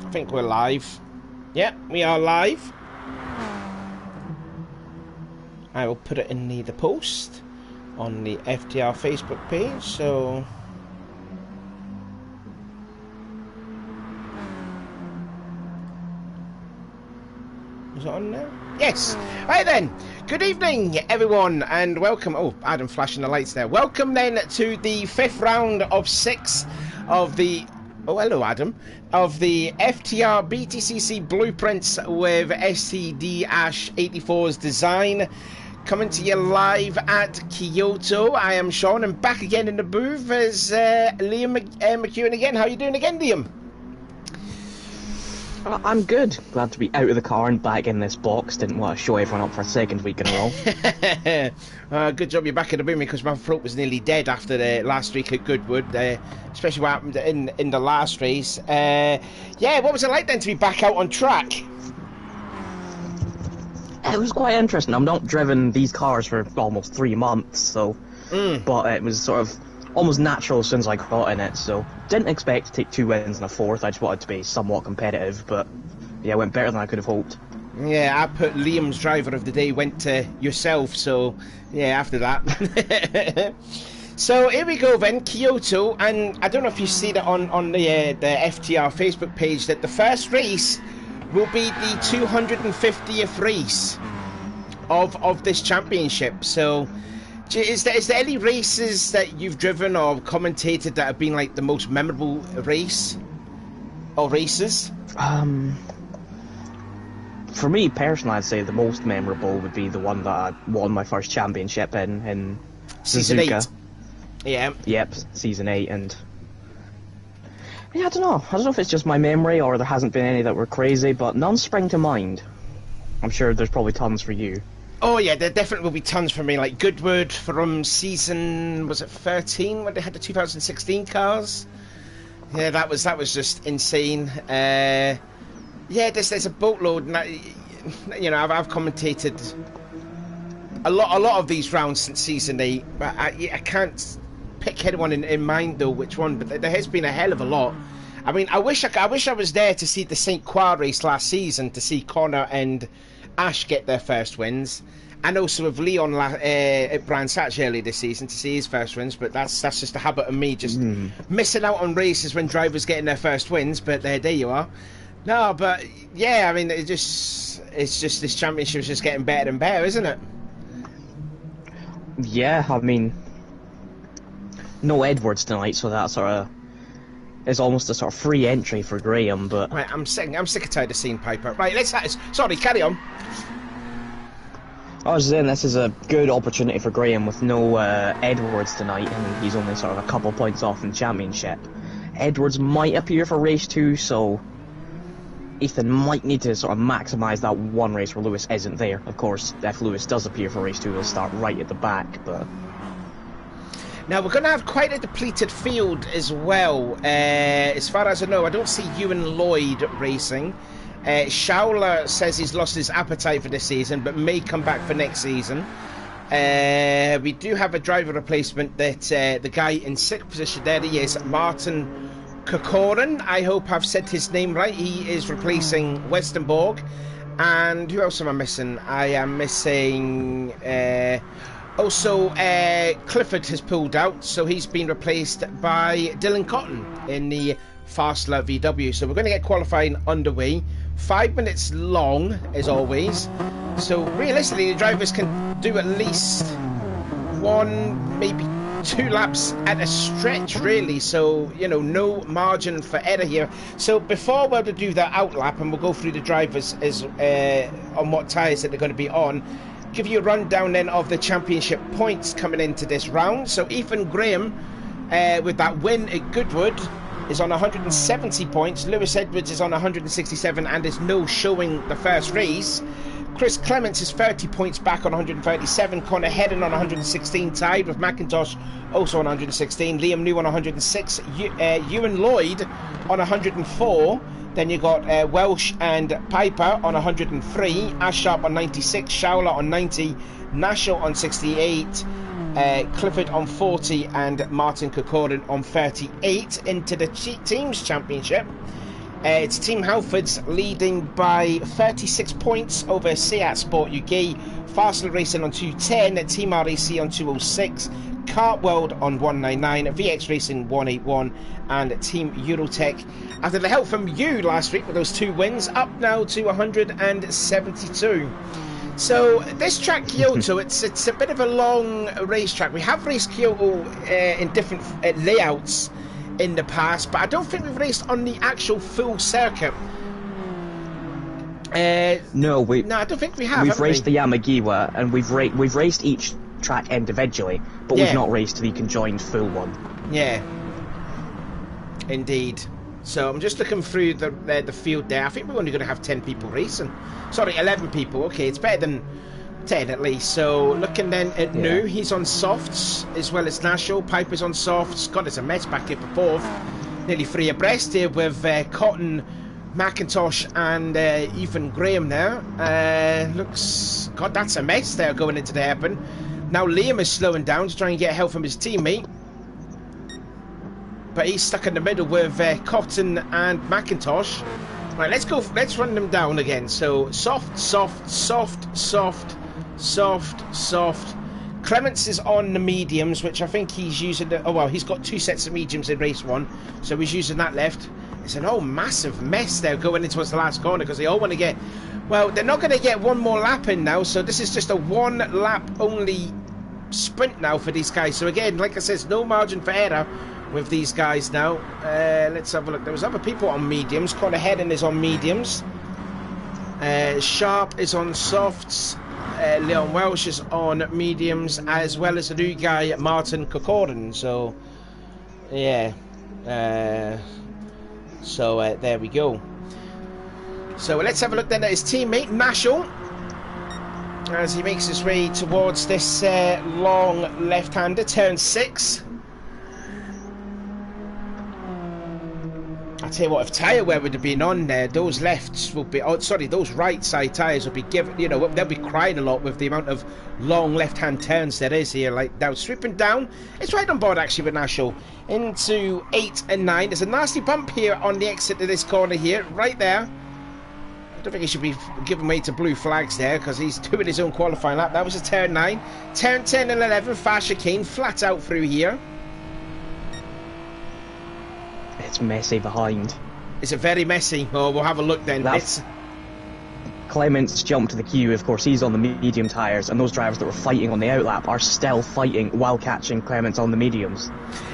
I think we're live. Yep, we are live. I will put it in the post on the FDR Facebook page, so... Is it on now? Yes! Right then, good evening everyone and welcome... Oh, Adam flashing the lights there. Welcome then to the 5th round of 6 of the... Oh, hello Adam. Of the FTR BTCC Blueprints with STDash84's design. Coming to you live at Kyoto. I am Sean and back again in the booth as Liam McEwen again. How are you doing again, Liam? I'm good. Glad to be out of the car and back in this box. Didn't want to show everyone up for a second week in a row. Good job you're back in the boom because my throat was nearly dead after the last week at Goodwood, especially what happened in the last race. Yeah, what was it like then to be back out on track? It was quite interesting. I've not driven these cars for almost 3 months, so but it was sort of almost natural as soon as I got in it, so didn't expect to take 2 wins and a 4th. I just wanted to be somewhat competitive, but yeah, it went better than I could have hoped. Yeah, I put Liam's driver of the day went to yourself, so yeah, after that. So here we go then, Kyoto, and I don't know if you see that on the FTR Facebook page that the first race will be the 250th race of this championship. So is there any races that you've driven or commentated that have been like the most memorable race or races? For me personally, I'd say the most memorable would be the one that I won my first championship in Season Suzuka. 8. Yeah. Yep, Season 8, and yeah, I don't know if it's just my memory or there hasn't been any that were crazy, but none spring to mind. I'm sure there's probably tons for you. Oh yeah, there definitely will be tons for me, like Goodwood from season, was it 13 when they had the 2016 cars? Yeah, that was just insane. Yeah, there's a boatload, and you know, I've commentated a lot of these rounds since season 8, but I can't pick anyone in mind though which one, but there has been a hell of a lot. I mean, I wish I was there to see the St. Croix race last season to see Connor and Ash get their first wins, and also with Leon at Brands Hatch early this season to see his first wins, but that's just a habit of me, just missing out on races when drivers getting their first wins, but there you are. No, but yeah, I mean, it's just this championship is just getting better and better, isn't it? Yeah, I mean, no Edwards tonight, so that sort of is almost a sort of free entry for Graham, but... Right, I'm sick and tired of seeing Piper. Right, sorry, carry on. I was saying this is a good opportunity for Graham with no Edwards tonight, and he's only sort of a couple points off in the championship. Edwards might appear for race 2, so Ethan might need to sort of maximise that one race where Lewis isn't there. Of course, if Lewis does appear for race 2, he'll start right at the back, but... Now, we're going to have quite a depleted field as well. As far as I know, I don't see Ewan Lloyd racing. Schauler says he's lost his appetite for this season, but may come back for next season. We do have a driver replacement that the guy in 6th position there, he is Martin Kokorin. I hope I've said his name right. He is replacing Westenborg. And who else am I missing? I am missing... Also, Clifford has pulled out, so he's been replaced by Dylan Cotton in the Fastler VW. So we're going to get qualifying underway. 5 minutes long, as always. So realistically, the drivers can do at least 1, maybe 2 laps at a stretch, really. So, you know, no margin for error here. So before we're to do that outlap, and we'll go through the drivers as on what tyres that they're going to be on, give you a rundown then of the championship points coming into this round. So Ethan Graham, with that win at Goodwood, is on 170 points. Lewis Edwards is on 167 and is no showing the first race. Chris Clements is 30 points back on 137. Connor Hedden on 116, tied with McIntosh also on 116. Liam New on 106. Ewan Lloyd on 104. Then you got Welsh and Piper on 103. Ash Sharp on 96. Schauler on 90. Nashel on 68. Clifford on 40 and Martin Kokorin on 38 into the Teams Championship. It's Team Halfords leading by 36 points over Seat Sport UK, Fastly Racing on 210, Team RAC on 206, Kart World on 199, VX Racing 181, and Team Eurotech, after the help from you last week with those 2 wins, up now to 172. So this track, Kyoto, it's a bit of a long racetrack. We have raced Kyoto in different layouts in the past, but I don't think we've raced on the actual full circuit. No, I don't think we have. We've raced the Yamagiwa, and we've raced each track individually, but we've not raced the conjoined full one. Yeah, indeed. So I'm just looking through the field there. I think we're only going to have 10 people racing. Sorry, 11 people. Okay, it's better than 10 at least. So looking then at New, he's on softs, as well as Nashel. Piper's on softs. God, it's a mess back here for fourth. Nearly 3 abreast here with Cotton, McIntosh and Ethan Graham there. Looks... God, that's a mess there going into the hairpin. Now Liam is slowing down to try and get help from his teammate. But he's stuck in the middle with Cotton and McIntosh. Right, let's run them down again. So soft, soft, soft, soft, soft, soft. Clements is on the mediums, which I think he's using. Oh well, he's got 2 sets of mediums in race 1, so he's using that left. It's an whole massive mess there going into the last corner because they all want to get. Well, they're not going to get one more lap in now, so this is just a 1 lap only sprint now for these guys. So again, like I said, no margin for error with these guys now. Let's have a look. There was other people on mediums. Connor Hedden is on mediums. Sharp is on softs. Leon Welsh is on mediums, as well as the new guy Martin Kokorin. So yeah, there we go. So let's have a look then at his teammate Nashel as he makes his way towards this long left-hander, turn 6. I tell you what, if tyre wear would have been on there, those lefts will be, oh sorry, those right side tyres will be given, you know, they'll be crying a lot with the amount of long left hand turns there is here. Like now, sweeping down, it's right on board actually with Nashel into 8 and 9. There's a nasty bump here on the exit of this corner here, right there. I don't think he should be giving way to blue flags there because he's doing his own qualifying lap. That was a turn 9. Turn 10 and 11, Fasher Kane flat out through here. It's messy behind. Is it very messy? Oh, we'll have a look then. Clements jumped to the queue, of course he's on the medium tyres, and those drivers that were fighting on the outlap are still fighting while catching Clements on the mediums.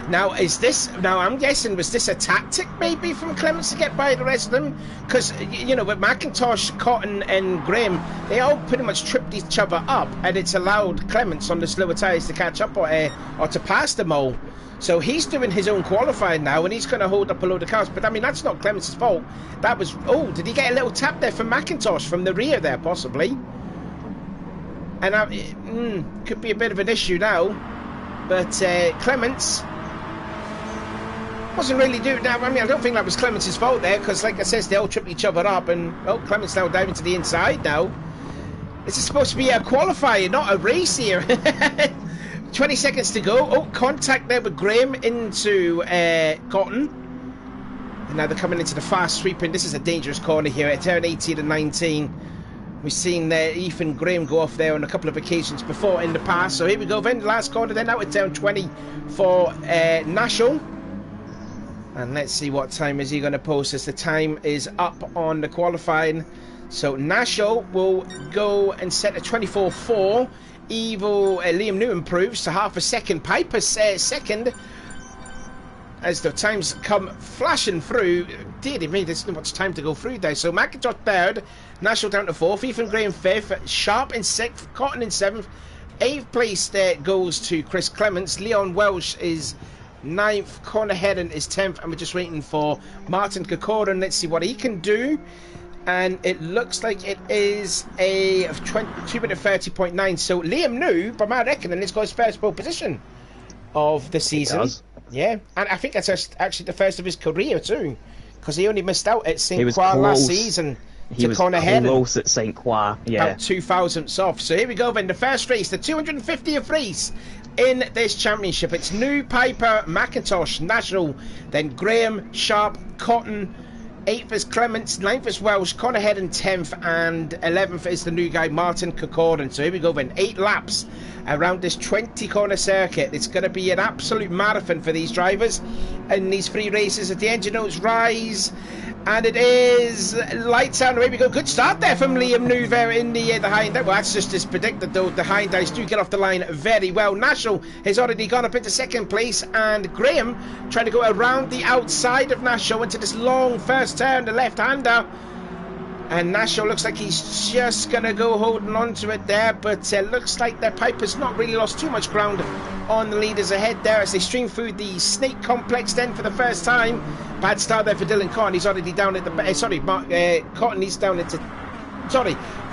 Now, I'm guessing, was this a tactic maybe from Clements to get by the rest of them? Because, you know, with McIntosh, Cotton and Graham, they all pretty much tripped each other up, and it's allowed Clements on the slower tyres to catch up or to pass them all. So he's doing his own qualifying now, and he's going to hold up a load of cars. But I mean, that's not Clements' fault. That was, oh, did he get a little tap there from McIntosh from the rear there, possibly? And could be a bit of an issue now. But Clements wasn't really doing that. I mean, I don't think that was Clements' fault there, because like I said, they all tripped each other up. And oh, Clements now diving to the inside now. This is supposed to be a qualifier, not a race here. 20 seconds to go. Oh, contact there with Graham into Cotton. And now they're coming into the fast sweeping. This is a dangerous corner here at turn 18 and 19. We've seen Ethan Graham go off there on a couple of occasions before in the past. So here we go then, the last corner then, now at turn 20 for Nashel. And let's see what time is he going to post as the time is up on the qualifying. So Nashel will go and set a 24.4. Liam New improves to half a second. Piper's second as the times come flashing through. Dear me, there's not much time to go through there. So McIntosh third, Nashel down to 4th, Ethan Graham 5th, Sharp in 6th, Cotton in 7th. 8th place there goes to Chris Clements. Leon Welsh is 9th, Connor Hedden is 10th, and we're just waiting for Martin Kokorin. Let's see what he can do. And it looks like it is a 2 minute 30.9. So Liam New, by my reckoning, has got his first pole position of the season. Yeah, and I think that's actually the first of his career too, because he only missed out at St. Croix last season. He was close at St. Croix, yeah. About 2,000ths off. So here we go then, the first race, the 250th race in this championship. It's New, Piper, McIntosh, National, then Graham, Sharp, Cotton, 8th is Clements, 9th is Welsh, Connor Head in 10th, and 11th is the new guy, Martin Kokorden. So here we go then, 8 laps around this 20-corner circuit. It's going to be an absolute marathon for these drivers in these 3 races. At the engine notes rise, and it is lights out. Away we go. Good start there from Liam New there in the Hyundai. Well, that's just as predicted, though. The Hyundais do get off the line very well. Nashel has already gone up into 2nd place, and Graham trying to go around the outside of Nashel into this long first turn, the left-hander. And Nashel looks like he's just going to go holding on to it there, but looks like their Piper's not really lost too much ground on the leaders ahead there as they stream through the Snake Complex then for the first time. Bad start there for Dylan Cotton. He's already down at the... Cotton, he's down into...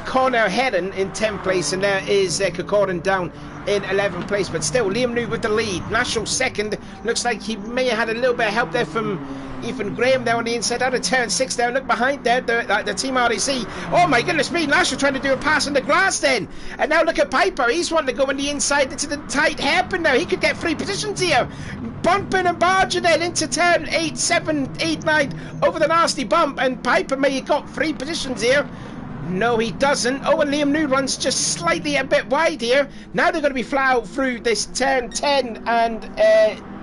Connor Hedden in 10th place, and there is Kokorden down in 11th place, but still Liam New with the lead. Nashel 2nd. Looks like he may have had a little bit of help there from Ethan Graham there on the inside out of turn 6 there. Look behind there, the team RDC. Oh my goodness me, Nashel trying to do a pass on the grass then, and now look at Piper. He's wanting to go on the inside into the tight hairpin now. He could get 3 positions here, bumping and barging then into turn 8, 7, 8, 9 over the nasty bump, and Piper may have got 3 positions here. No, he doesn't. Oh, and Liam New runs just slightly a bit wide here. Now they're going to be flat out through this turn 10 and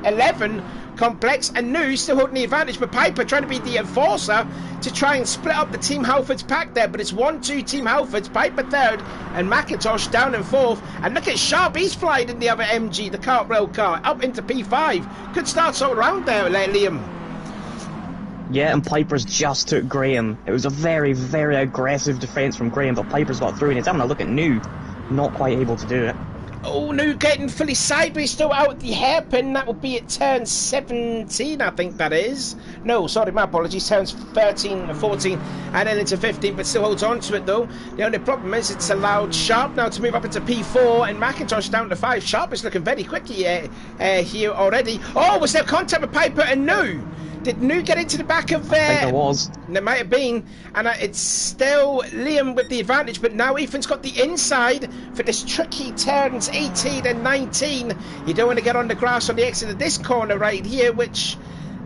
11 complex, and New still holding the advantage, but Piper trying to be the enforcer to try and split up the Team Halford's pack there, but it's 1-2 Team Halford's, Piper 3rd, and McIntosh down in 4th, and look at Sharp, he's flying in the other MG, the Cartwheel car, up into P5. Good starts all around there, Liam. Yeah, and Piper's just took Graham. It was a very, very aggressive defence from Graham, but Piper's got through, and he's having a look at New, not quite able to do it. Oh, New getting fully sideways, still out at the hairpin. That would be at turn 17, I think that is. No, sorry, my apologies. Turns 13, 14, and then into 15, but still holds on to it, though. The only problem is it's allowed Sharp now to move up into P4, and McIntosh down to 5. Sharp is looking very quick here already. Oh, was there contact with Piper and New? Did New get into the back of... I think there was. There might have been. And it's still Liam with the advantage, but now Ethan's got the inside for this tricky turns 18 and 19. You don't want to get on the grass on the exit of this corner right here, which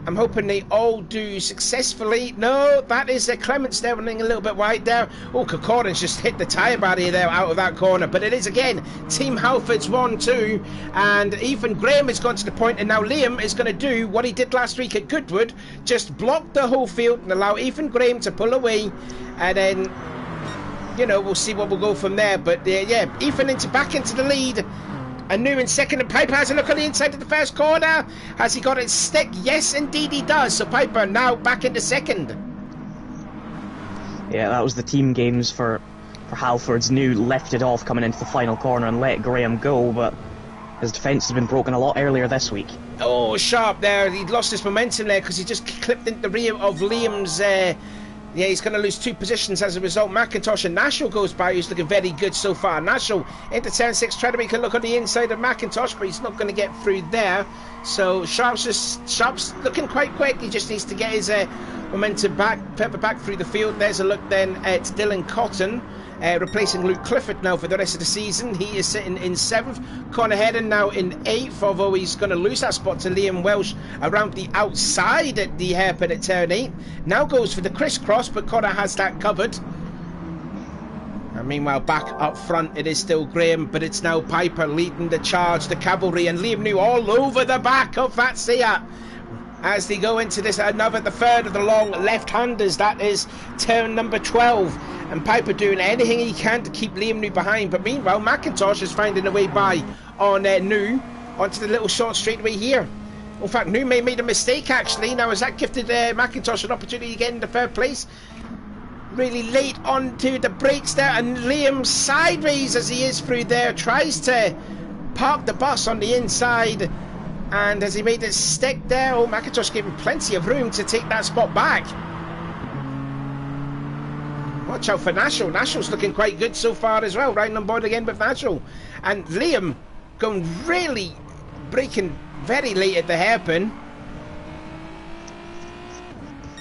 I'm hoping they all do successfully. No, that is Clements there running a little bit wide there. Oh, Kokorin's just hit the tyre barrier there out of that corner. But it is again Team Halford's 1-2. And Ethan Graham has gone to the point, and now Liam is going to do what he did last week at Goodwood. Just block the whole field and allow Ethan Graham to pull away. And then, you know, we'll see what we'll go from there. But yeah, Ethan back into the lead. And New in 2nd, and Piper has a look on the inside of the first corner. Has he got it stick? Yes, indeed he does. So Piper now back into 2nd. Yeah, that was the team games for Halford's. New lifted off coming into the final corner and let Graham go, but his defence has been broken a lot earlier this week. Oh, Sharp there. He lost his momentum there because he just clipped into the rear of Liam's... yeah, he's going to lose 2 positions as a result. McIntosh and Nashel goes by, who's looking very good so far. Nashel into turn 6, trying to make a look on the inside of McIntosh, but he's not going to get through there. So Sharp's looking quite quick. He just needs to get his momentum back, pepper back through the field. There's a look then at Dylan Cotton, replacing Luke Clifford now for the rest of the season. He is sitting in 7th. Connor Hedden now in 8th, although he's going to lose that spot to Liam Welsh around the outside at the hairpin at turn 8. Now goes for the crisscross, but Connor has that covered. And meanwhile, back up front, it is still Graham, but it's now Piper leading the charge, the cavalry, and Liam New all over the back of that Seat as they go into this, the 3rd of the long left-handers. That is turn number 12. And Piper doing anything he can to keep Liam New behind. But meanwhile, McIntosh is finding a way by on New onto the little short straightaway here. In fact, New may have made a mistake actually. Now, has that gifted McIntosh an opportunity to get into 3rd place? Really late onto the brakes there, and Liam sideways as he is through there, tries to park the bus on the inside. And has he made it stick there? Oh, McIntosh gave him plenty of room to take that spot back. Watch out for Nashel. Nashel's looking quite good so far as well, riding on board again with Nashel. And Liam going really braking very late at the hairpin.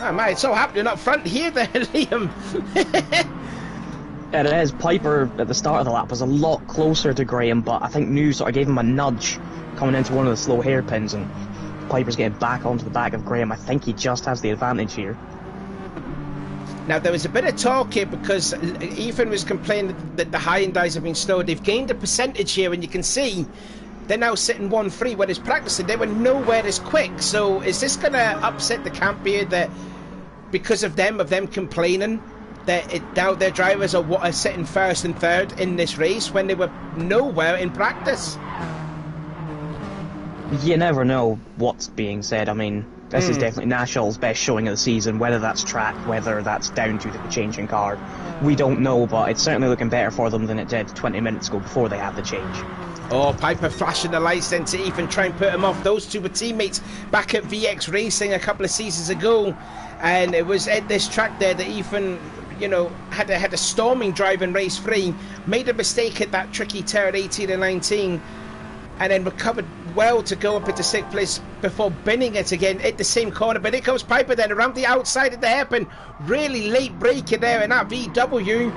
Oh man, it's so happening up front here there, Liam. Yeah, it is. Piper at the start of the lap was a lot closer to Graham, but I think New sort of gave him a nudge coming into one of the slow hairpins, and Piper's getting back onto the back of Graham. I think he just has the advantage here. Now, there was a bit of talk here because Ethan was complaining that the Hyundais have been slow. They've gained a percentage here, and you can see they're now sitting 1-3, whereas practicing they were nowhere as quick. So is this going to upset the camp here that because of them complaining that now their drivers are sitting first and third in this race when they were nowhere in practice? You never know what's being said. I mean, this is definitely National's best showing of the season, whether that's track, whether that's down to the changing car. We don't know, but it's certainly looking better for them than it did 20 minutes ago before they had the change. Oh, Piper flashing the lights then to Ethan, try and put him off. Those two were teammates back at VX Racing a couple of seasons ago, and it was at this track there that Ethan, you know, had a storming drive in race 3, made a mistake at that tricky turn 18 and 19, and then recovered well to go up into 6th place before binning it again at the same corner. But here comes Piper then around the outside of the hairpin, really late braking there in that VW,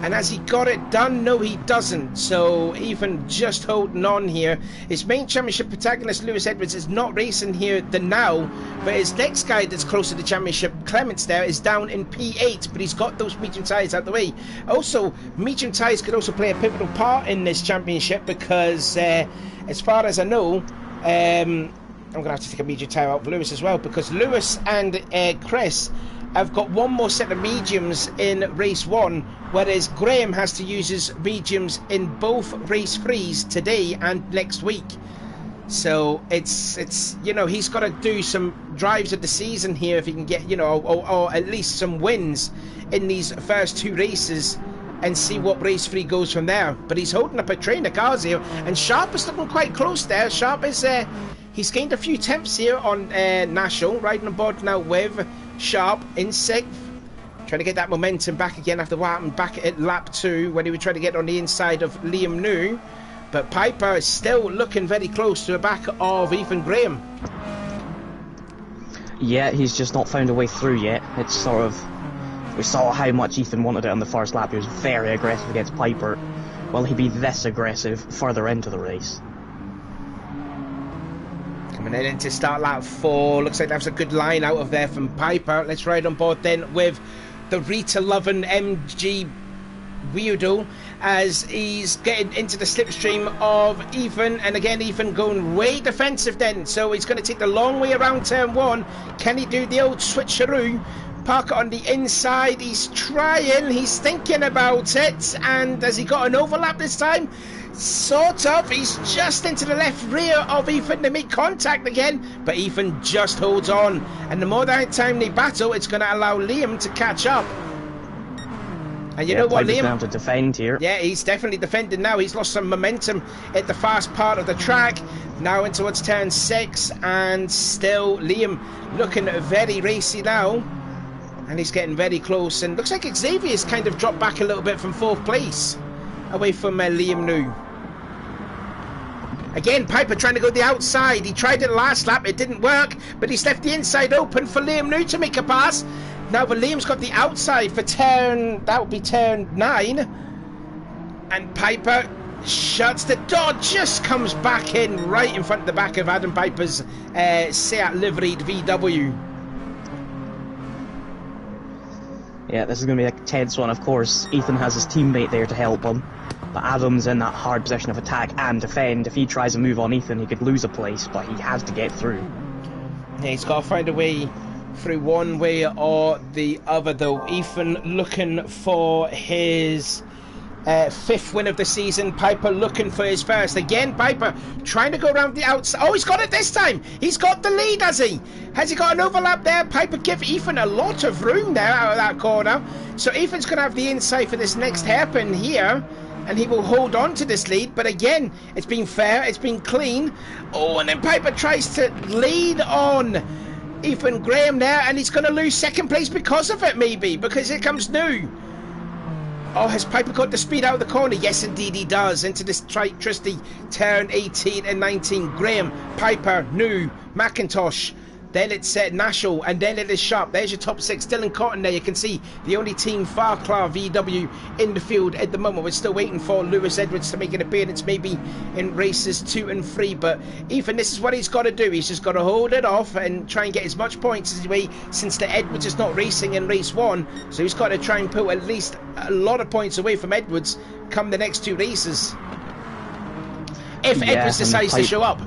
and has he got it done? No, he doesn't. So Ethan just holding on here. His main championship protagonist Lewis Edwards is not racing here now, but his next guy that's close to the championship, Clements, there is down in P8, but he's got those medium tyres out the way. Also, medium tyres could also play a pivotal part in this championship because as far as I know, I'm going to have to take a medium tyre out for Lewis as well, because Lewis and Chris have got one more set of mediums in race 1, whereas Graham has to use his mediums in both race 3s today and next week. So it's you know, he's got to do some drives of the season here if he can get, you know, or at least some wins in these first 2 races, and see what race 3 goes from there. But he's holding up a train of cars here, and Sharp is looking quite close there. Sharp is he's gained a few temps here on National, riding aboard now with Sharp in 6th, trying to get that momentum back again after what happened back at lap 2 when he was trying to get on the inside of Liam New. But Piper is still looking very close to the back of Ethan Graham. Yeah, he's just not found a way through yet. It's sort of, we saw how much Ethan wanted it on the first lap. He was very aggressive against Piper. Will he be this aggressive further into the race? Coming in into start lap 4. Looks like that's a good line out of there from Piper. Let's ride on board then with the Rita Lovin MG Weirdo as he's getting into the slipstream of Ethan, and again Ethan going way defensive then, so he's going to take the long way around turn 1. Can he do the old switcheroo, park it on the inside? He's trying, he's thinking about it, and has he got an overlap this time? Sort of. He's just into the left rear of Ethan to make contact again, but Ethan just holds on, and the more time they battle, it's going to allow Liam to catch up. And you know what, Liam? Down to defend here. Yeah, he's definitely defending now. He's lost some momentum at the fast part of the track. Now in towards turn 6, and still Liam looking very racy now. And he's getting very close. And looks like Xavier's kind of dropped back a little bit from 4th place, away from Liam New. Again, Piper trying to go the outside. He tried it last lap, it didn't work, but he's left the inside open for Liam New to make a pass. Now, but Liam's got the outside for turn, that would be turn 9. And Piper shuts the door, just comes back in right in front of the back of Adam Piper's Seat liveried VW. Yeah, this is going to be a tense one, of course. Ethan has his teammate there to help him, but Adam's in that hard position of attack and defend. If he tries to move on Ethan, he could lose a place, but he has to get through. Yeah, he's got to find a way through one way or the other, though. Ethan looking for his 5th win of the season. Piper looking for his first. Again, Piper trying to go around the outside. Oh, he's got it this time. He's got the lead, has he? Has he got an overlap there? Piper give Ethan a lot of room there out of that corner. So Ethan's going to have the inside for this next hairpin here, and he will hold on to this lead. But again, it's been fair, it's been clean. Oh, and then Piper tries to lead on Ethan Graham there, and he's going to lose 2nd place because of it, maybe, because here comes New. Oh, has Piper got the speed out of the corner? Yes, indeed he does. Into this trusty turn 18 and 19. Graham, Piper, New, McIntosh Then it's Nashel, and then it is Sharp. There's your top 6. Dylan Cotton there. You can see the only team Farclar VW in the field at the moment. We're still waiting for Lewis Edwards to make an appearance, maybe in races 2 and 3. But Ethan, this is what he's got to do. He's just got to hold it off and try and get as much points as he way, since the Edwards is not racing in race 1. So he's got to try and put at least a lot of points away from Edwards come the next 2 races. If Edwards decides to show up.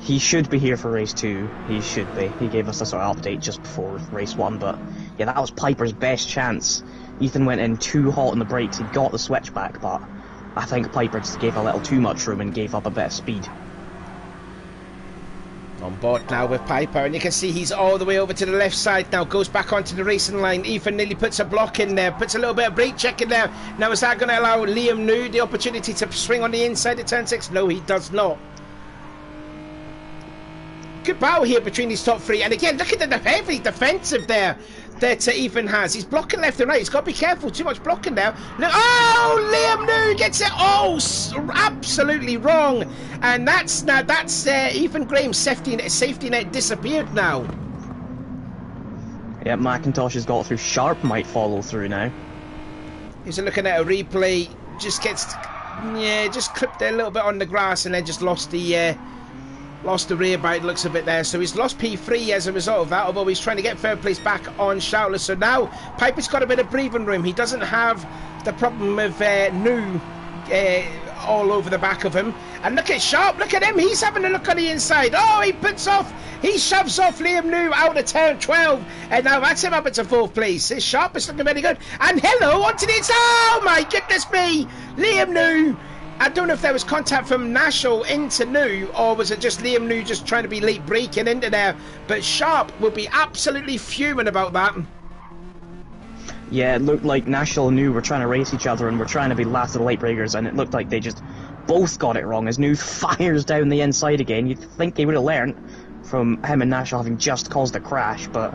He should be here for race 2. He should be. He gave us a sort of update just before race 1, but yeah, that was Piper's best chance. Ethan went in too hot on the brakes. He got the switchback, but I think Piper just gave a little too much room and gave up a bit of speed. On board now with Piper, and you can see he's all the way over to the left side now, goes back onto the racing line. Ethan nearly puts a block in there, puts a little bit of brake check in there. Now is that going to allow Liam New the opportunity to swing on the inside of turn 6? No, he does not. Good battle here between these top 3, and again, look at the heavy defensive there that Ethan has. He's blocking left and right. He's got to be careful. Too much blocking now. Look, oh, Liam New gets it. Oh, absolutely wrong. And that's Ethan Graham's safety net disappeared now. Yeah, McIntosh has got through. Sharp might follow through now. He's looking at a replay. Just gets, just clipped it a little bit on the grass, and then just lost the rear by the looks of it there. So he's lost P3 as a result of that, although he's trying to get third place back on Shoutler. So now Piper's got a bit of breathing room. He doesn't have the problem of New all over the back of him. And look at Sharp, look at him, he's having a look on the inside. Oh, he shoves off Liam New out of turn 12, and now that's him up into 4th place. His Sharp is looking very good. And hello, onto the inside. Oh my goodness me, Liam New. I don't know if there was contact from Nashel into New, or was it just Liam New just trying to be late braking into there. But Sharp will be absolutely fuming about that. Yeah, it looked like Nashel and New were trying to race each other and were trying to be last of the late breakers, and it looked like they just both got it wrong as New fires down the inside again. You'd think they would have learned from him and Nashel having just caused a crash, but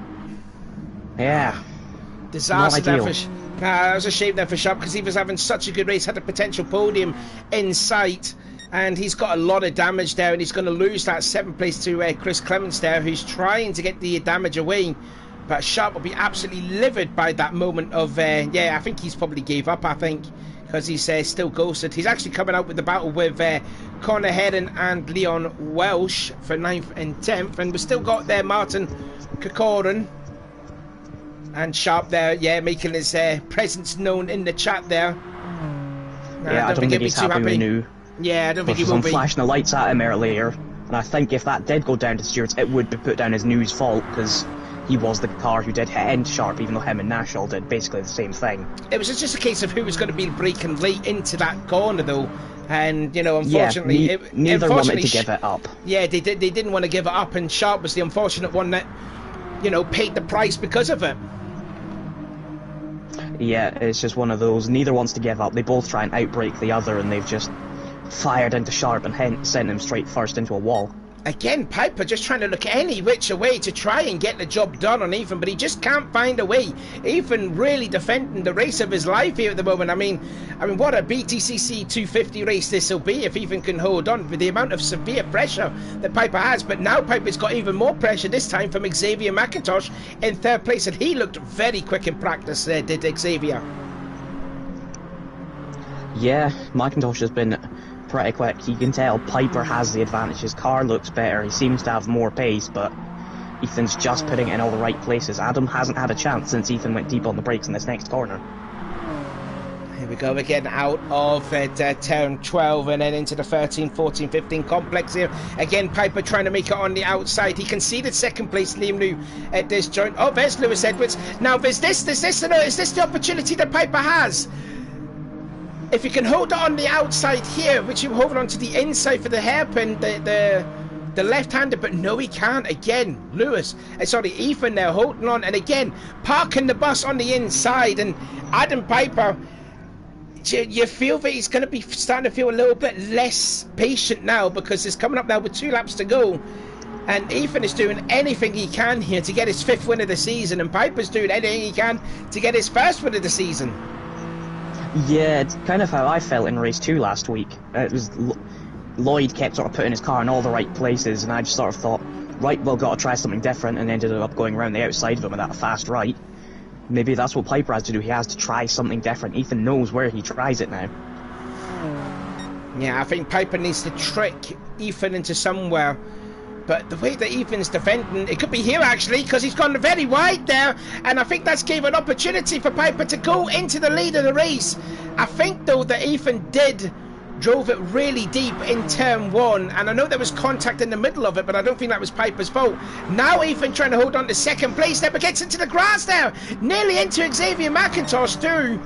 yeah, disaster there for that was a shame there for Sharp, because he was having such a good race, had a potential podium in sight, and he's got a lot of damage there, and he's going to lose that 7th place to Chris Clements there, who's trying to get the damage away. But Sharp will be absolutely livid by that moment of yeah, I think he's probably gave up, I think, because he's still ghosted. He's actually coming out with the battle with Connor Heron and Leon Welsh for 9th and 10th, and we've still got there Martin Kokorin and Sharp there, yeah, making his presence known in the chat there. Yeah, I don't think he's happy with New. Yeah, I don't think he will be. Flashing the lights at him earlier, and I think if that did go down to stewards, it would be put down as New's fault, because he was the car who did hit into Sharp, even though him and Nashel did basically the same thing. It was just a case of who was going to be braking late into that corner, though. And, you know, unfortunately... neither wanted to give it up. Yeah, they didn't want to give it up, and Sharp was the unfortunate one that, you know, paid the price because of it. Yeah, it's just one of those. Neither wants to give up. They both try and outbrake the other, and they've just fired into Sharp and sent him straight first into a wall. Again, Piper just trying to look any which way to try and get the job done on Ethan, but he just can't find a way. Ethan really defending the race of his life here at the moment. I mean, what a BTCC 250 race this will be if Ethan can hold on with the amount of severe pressure that Piper has. But now Piper's got even more pressure this time from Xavier McIntosh in 3rd place, and he looked very quick in practice there, did Xavier. Yeah, McIntosh has been pretty quick. You can tell Piper has the advantage. His car looks better. He seems to have more pace, but Ethan's just putting it in all the right places. Adam hasn't had a chance since Ethan went deep on the brakes in this next corner. Here we go again, out of turn 12 and then into the 13, 14, 15 complex here. Again, Piper trying to make it on the outside. He conceded 2nd place, Liam New, at this joint. Oh, there's Lewis Edwards. Now, is this the opportunity that Piper has? If you can hold it on the outside here, which you hold on to the inside for the hairpin, the left-hander, but no, he can't. Again, Ethan there holding on, and again, parking the bus on the inside, and Adam Piper, you feel that he's going to be starting to feel a little bit less patient now, because it's coming up now with 2 laps to go, and Ethan is doing anything he can here to get his 5th win of the season, and Piper's doing anything he can to get his 1st win of the season. Yeah, it's kind of how I felt in race 2 last week. It was Lloyd kept sort of putting his car in all the right places, and I just sort of thought, right, well, got to try something different, and ended up going around the outside of him at that fast right. Maybe that's what Piper has to do. He has to try something different. Ethan knows where he tries it now. Yeah, I think Piper needs to trick Ethan into somewhere. But the way that Ethan's defending, it could be here actually, because he's gone very wide there, and I think that's gave an opportunity for Piper to go into the lead of the race. I think though that Ethan drove it really deep in turn 1, and I know there was contact in the middle of it, but I don't think that was Piper's fault. Now Ethan trying to hold on to second place there, but gets into the grass there, nearly into Xavier McIntosh too.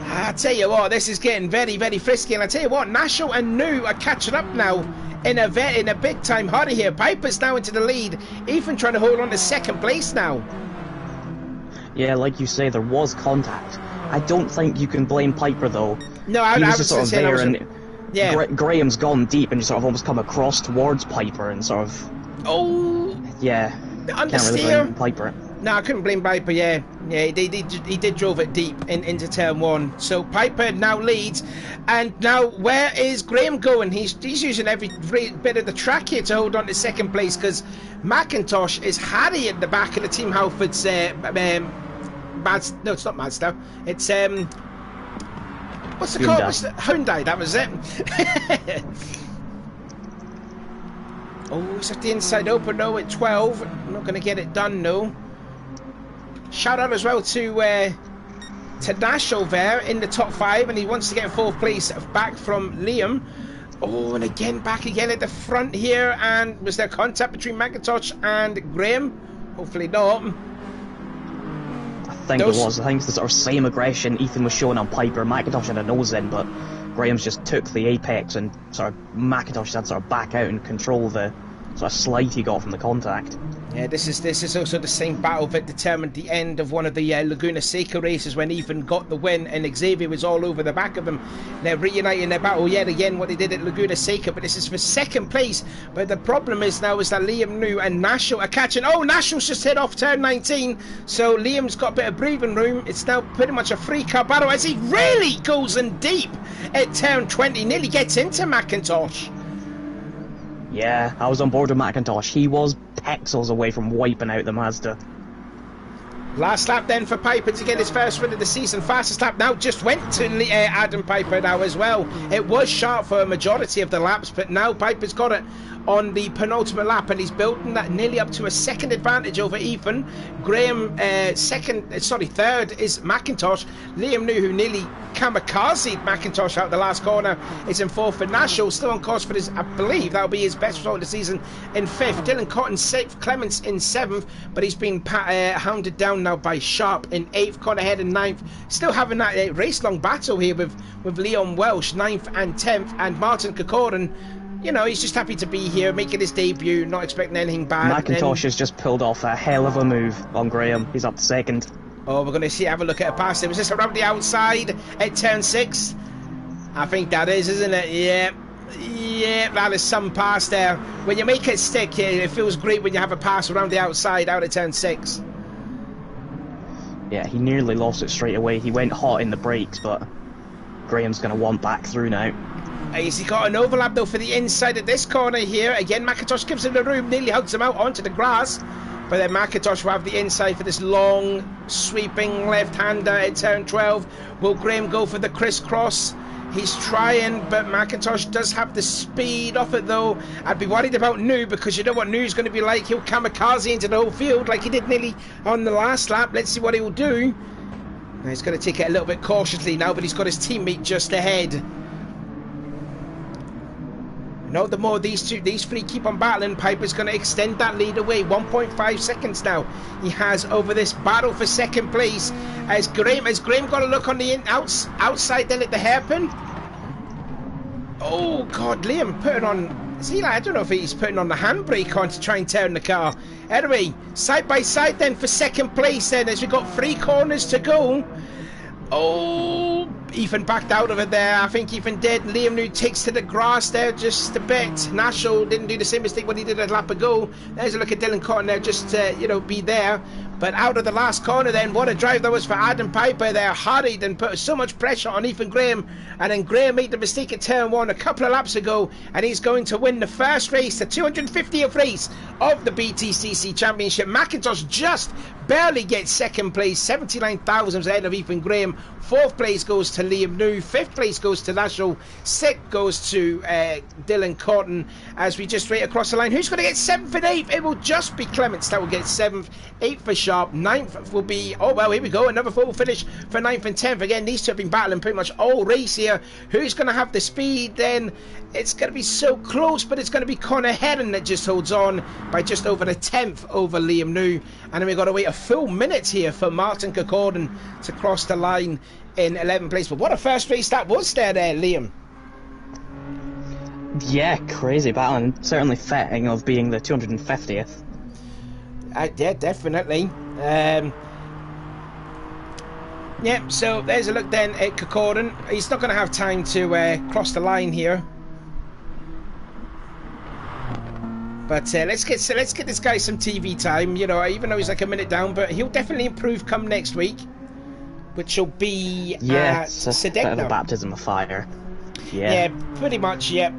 I tell you what, this is getting very, very frisky, and I tell you what, Nashel and New are catching up now in a big time hurry here. Piper's now into the lead. Ethan trying to hold on to second place now. Yeah, like you say, there was contact. I don't think you can blame Piper though. No, I was was just sort of there, and yeah. Graham's gone deep, and you sort of almost come across towards Piper, and sort of. Oh. Yeah. Understeer. Can't really blame Piper. No, I couldn't blame Piper, yeah. Yeah, he did drove it deep into turn 1. So Piper now leads. And now, where is Graham going? He's using every bit of the track here to hold on to second place, because McIntosh is harrying the back of the Team Halford's no, it's not Mazda. It's what's the car? Hyundai, that was it. Oh, it's at the inside open, no, at 12. I'm not going to get it done, no. Shout out as well to Nashel there in the top 5, and he wants to get 4th place back from Liam. Oh, and again, back again at the front here, and was there contact between McIntosh and Graham? Hopefully not. I think there was. I think it's the sort of same aggression Ethan was showing on Piper. McIntosh had a nose in, but Graham's just took the apex, and sort of McIntosh had to sort of back out and control the sort of slide he got from the contact. Yeah, this is also the same battle that determined the end of one of the Laguna Seca races when Ethan got the win and Xavier was all over the back of him. They're reuniting their battle yet again, what they did at Laguna Seca, but this is for second place. But the problem is now is that Liam New and Nashel are catching. Oh, Nashel's just hit off turn 19, so Liam's got a bit of breathing room. It's now pretty much a free car battle as he really goes in deep at turn 20, nearly gets into McIntosh. Yeah, I was on board with McIntosh. He was pixels away from wiping out the Mazda. Last lap then for Piper to get his first win of the season. Fastest lap now just went to Adam Piper now as well. It was sharp for a majority of the laps, but now Piper's got it on the penultimate lap, and he's building that nearly up to a second advantage over Ethan. Graham third is McIntosh. Liam New, who nearly kamikazed McIntosh out the last corner, is in 4th. For Nashel, still on course for this, I believe that'll be his best result of the season, in 5th. Dylan Cotton safe, Clements in 7th, but he's been hounded down now by Sharp in 8th. Connor Head in 9th. Still having that race-long battle here with Leon Welsh, 9th and 10th, and Martin Kokorin. You know, he's just happy to be here, making his debut, not expecting anything bad. McIntosh has just pulled off a hell of a move on Graham. He's up to 2nd. Oh, we're going to have a look at a pass. Was this around the outside at turn 6? I think that is, isn't it? Yeah. Yeah, that is some pass there. When you make it stick, it feels great when you have a pass around the outside out at turn 6. Yeah, he nearly lost it straight away. He went hot in the brakes, but Graham's going to want back through now. Has he got an overlap though for the inside of this corner here? Again, McIntosh gives him the room, nearly hugs him out onto the grass. But then McIntosh will have the inside for this long, sweeping left-hander at turn 12. Will Graham go for the crisscross? He's trying, but McIntosh does have the speed off it though. I'd be worried about New, because you know what New's going to be like. He'll kamikaze into the whole field like he did nearly on the last lap. Let's see what he'll do. Now he's going to take it a little bit cautiously now, but he's got his teammate just ahead. No, the more these three keep on battling, Piper's going to extend that lead away. 1.5 seconds now he has over this battle for second place. Has Graham got a look on the outside then at the hairpin? Oh God, Liam putting on. See, I don't know if he's putting on the handbrake on to try and turn the car. Anyway, side by side then for second place then, as we've got 3 corners to go. Oh, Ethan backed out of it there. I think Ethan did. Liam New takes to the grass there just a bit. Nashel didn't do the same mistake what he did a lap ago. There's a look at Dylan Cotton there, just to, be there. But out of the last corner then, what a drive that was for Adam Piper there. Hurried and put so much pressure on Ethan Graham. And then Graham made the mistake at turn 1 a couple of laps ago. And he's going to win the first race, the 250th race of the BTCC Championship. McIntosh just barely gets second place, 79 thousandths ahead of Ethan Graham. 4th place goes to Liam New. 5th place goes to Nashel. 6th goes to Dylan Cotton. As we just rate across the line, who's going to get 7th and 8th? It will just be Clements that will get 7th. 8th for Sharp. 9th will be, oh well, here we go, another full finish for 9th and 10th. Again, these two have been battling pretty much all race here. Who's going to have the speed then? It's going to be so close, but it's going to be Connor Heron that just holds on by just over a 10th over Liam New. And then we've got to wait a full minute here for Martin Kirkorden to cross the line in 11th place. But what a first race that was there, Liam. Yeah, crazy battle, and certainly fitting of being the 250th. Yeah, definitely. Yeah, so there's a look then at Kirkorden. He's not going to have time to cross the line here. But let's get this guy some TV time. You know, even though he's like a minute down, but he'll definitely improve come next week, which will be at Sedegna. Bit of a baptism of fire. Yeah, pretty much. Yeah.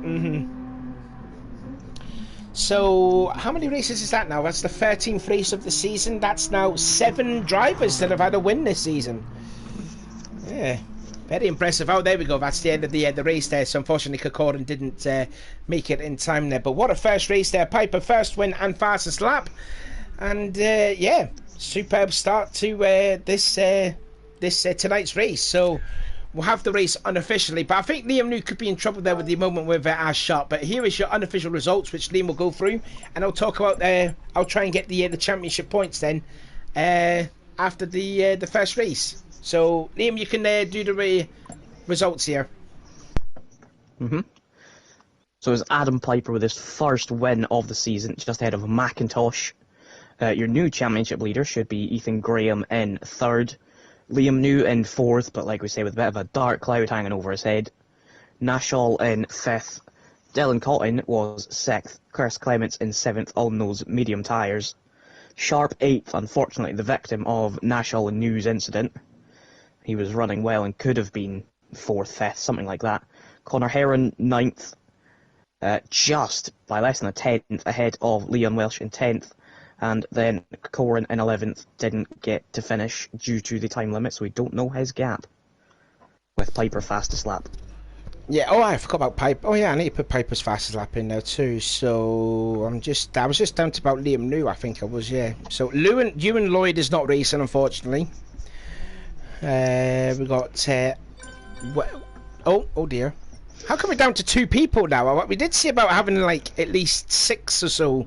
So how many races is that now? That's the 13th race of the season. That's now 7 drivers that have had a win this season. Yeah. Very impressive. Oh, there we go. That's the end of the race there. So unfortunately, Kirkorden didn't make it in time there. But what a first race there. Piper first win and fastest lap. And yeah, superb start to this tonight's race. So we'll have the race unofficially. But I think Liam New could be in trouble there with the moment with Ash Sharp. But here is your unofficial results, which Liam will go through. And I'll talk about, I'll try and get the championship points then after the first race. So, Liam, you can do the results here. So it's Adam Piper with his first win of the season, just ahead of McIntosh. Your new championship leader should be Ethan Graham in 3rd. Liam New in 4th, but like we say, with a bit of a dark cloud hanging over his head. Nashal in 5th. Dylan Cotton was 6th. Chris Clements in 7th on those medium tyres. Sharp 8th, unfortunately the victim of Nashal and New's incident. He was running well and could have been 4th, 5th, something like that. Connor Heron, 9th, just by less than a 10th ahead of Leon Welsh in 10th. And then Corin in 11th didn't get to finish due to the time limit, so we don't know his gap. With Piper fastest lap. Yeah, oh, I forgot about Piper. Oh yeah, I need to put Piper's fastest lap in there too. So I was just down to about Liam New, I think I was, yeah. So Ewan Lloyd is not racing, unfortunately. We got oh dear, how come we're down to 2 people now? We did see about having like at least 6 or so,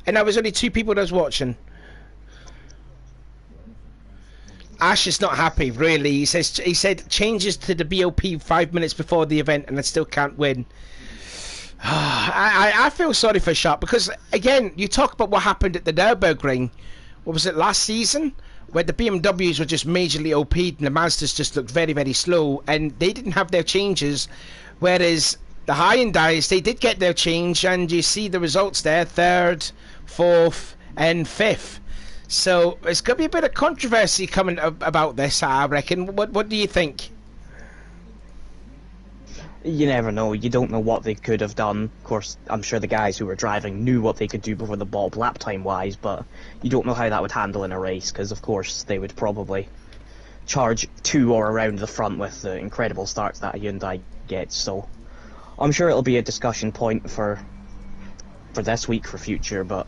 and there was only 2 people that was watching. Ash is not happy, really. He said changes to the BOP 5 minutes before the event and I still can't win. I feel sorry for Sharp, because again, you talk about what happened at the Nürburgring. What was it, last season? Where the BMWs were just majorly OP'd and the Mazdas just looked very, very slow, and they didn't have their changes, whereas the Hyundais, they did get their change, and you see the results there, 3rd, 4th and 5th. So there's going to be a bit of controversy coming about this, I reckon. What do you think? You never know. You don't know what they could have done. Of course, I'm sure the guys who were driving knew what they could do before the Bob lap time-wise, but you don't know how that would handle in a race, because, of course, they would probably charge 2 or around the front with the incredible starts that a Hyundai gets. So I'm sure it'll be a discussion point for this week, for future, but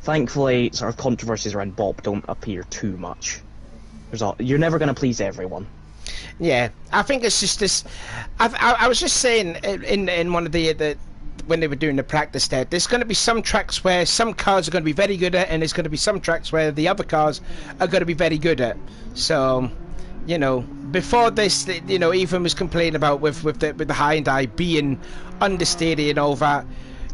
thankfully, sort of controversies around Bob don't appear too much. You're never going to please everyone. Yeah, I think it's just this. I was just saying in one of the when they were doing the practice there's going to be some tracks where some cars are going to be very good at, and there's going to be some tracks where the other cars are going to be very good at. So, you know, before this, you know, Ethan was complaining about with the Hyundai being understeery and all that.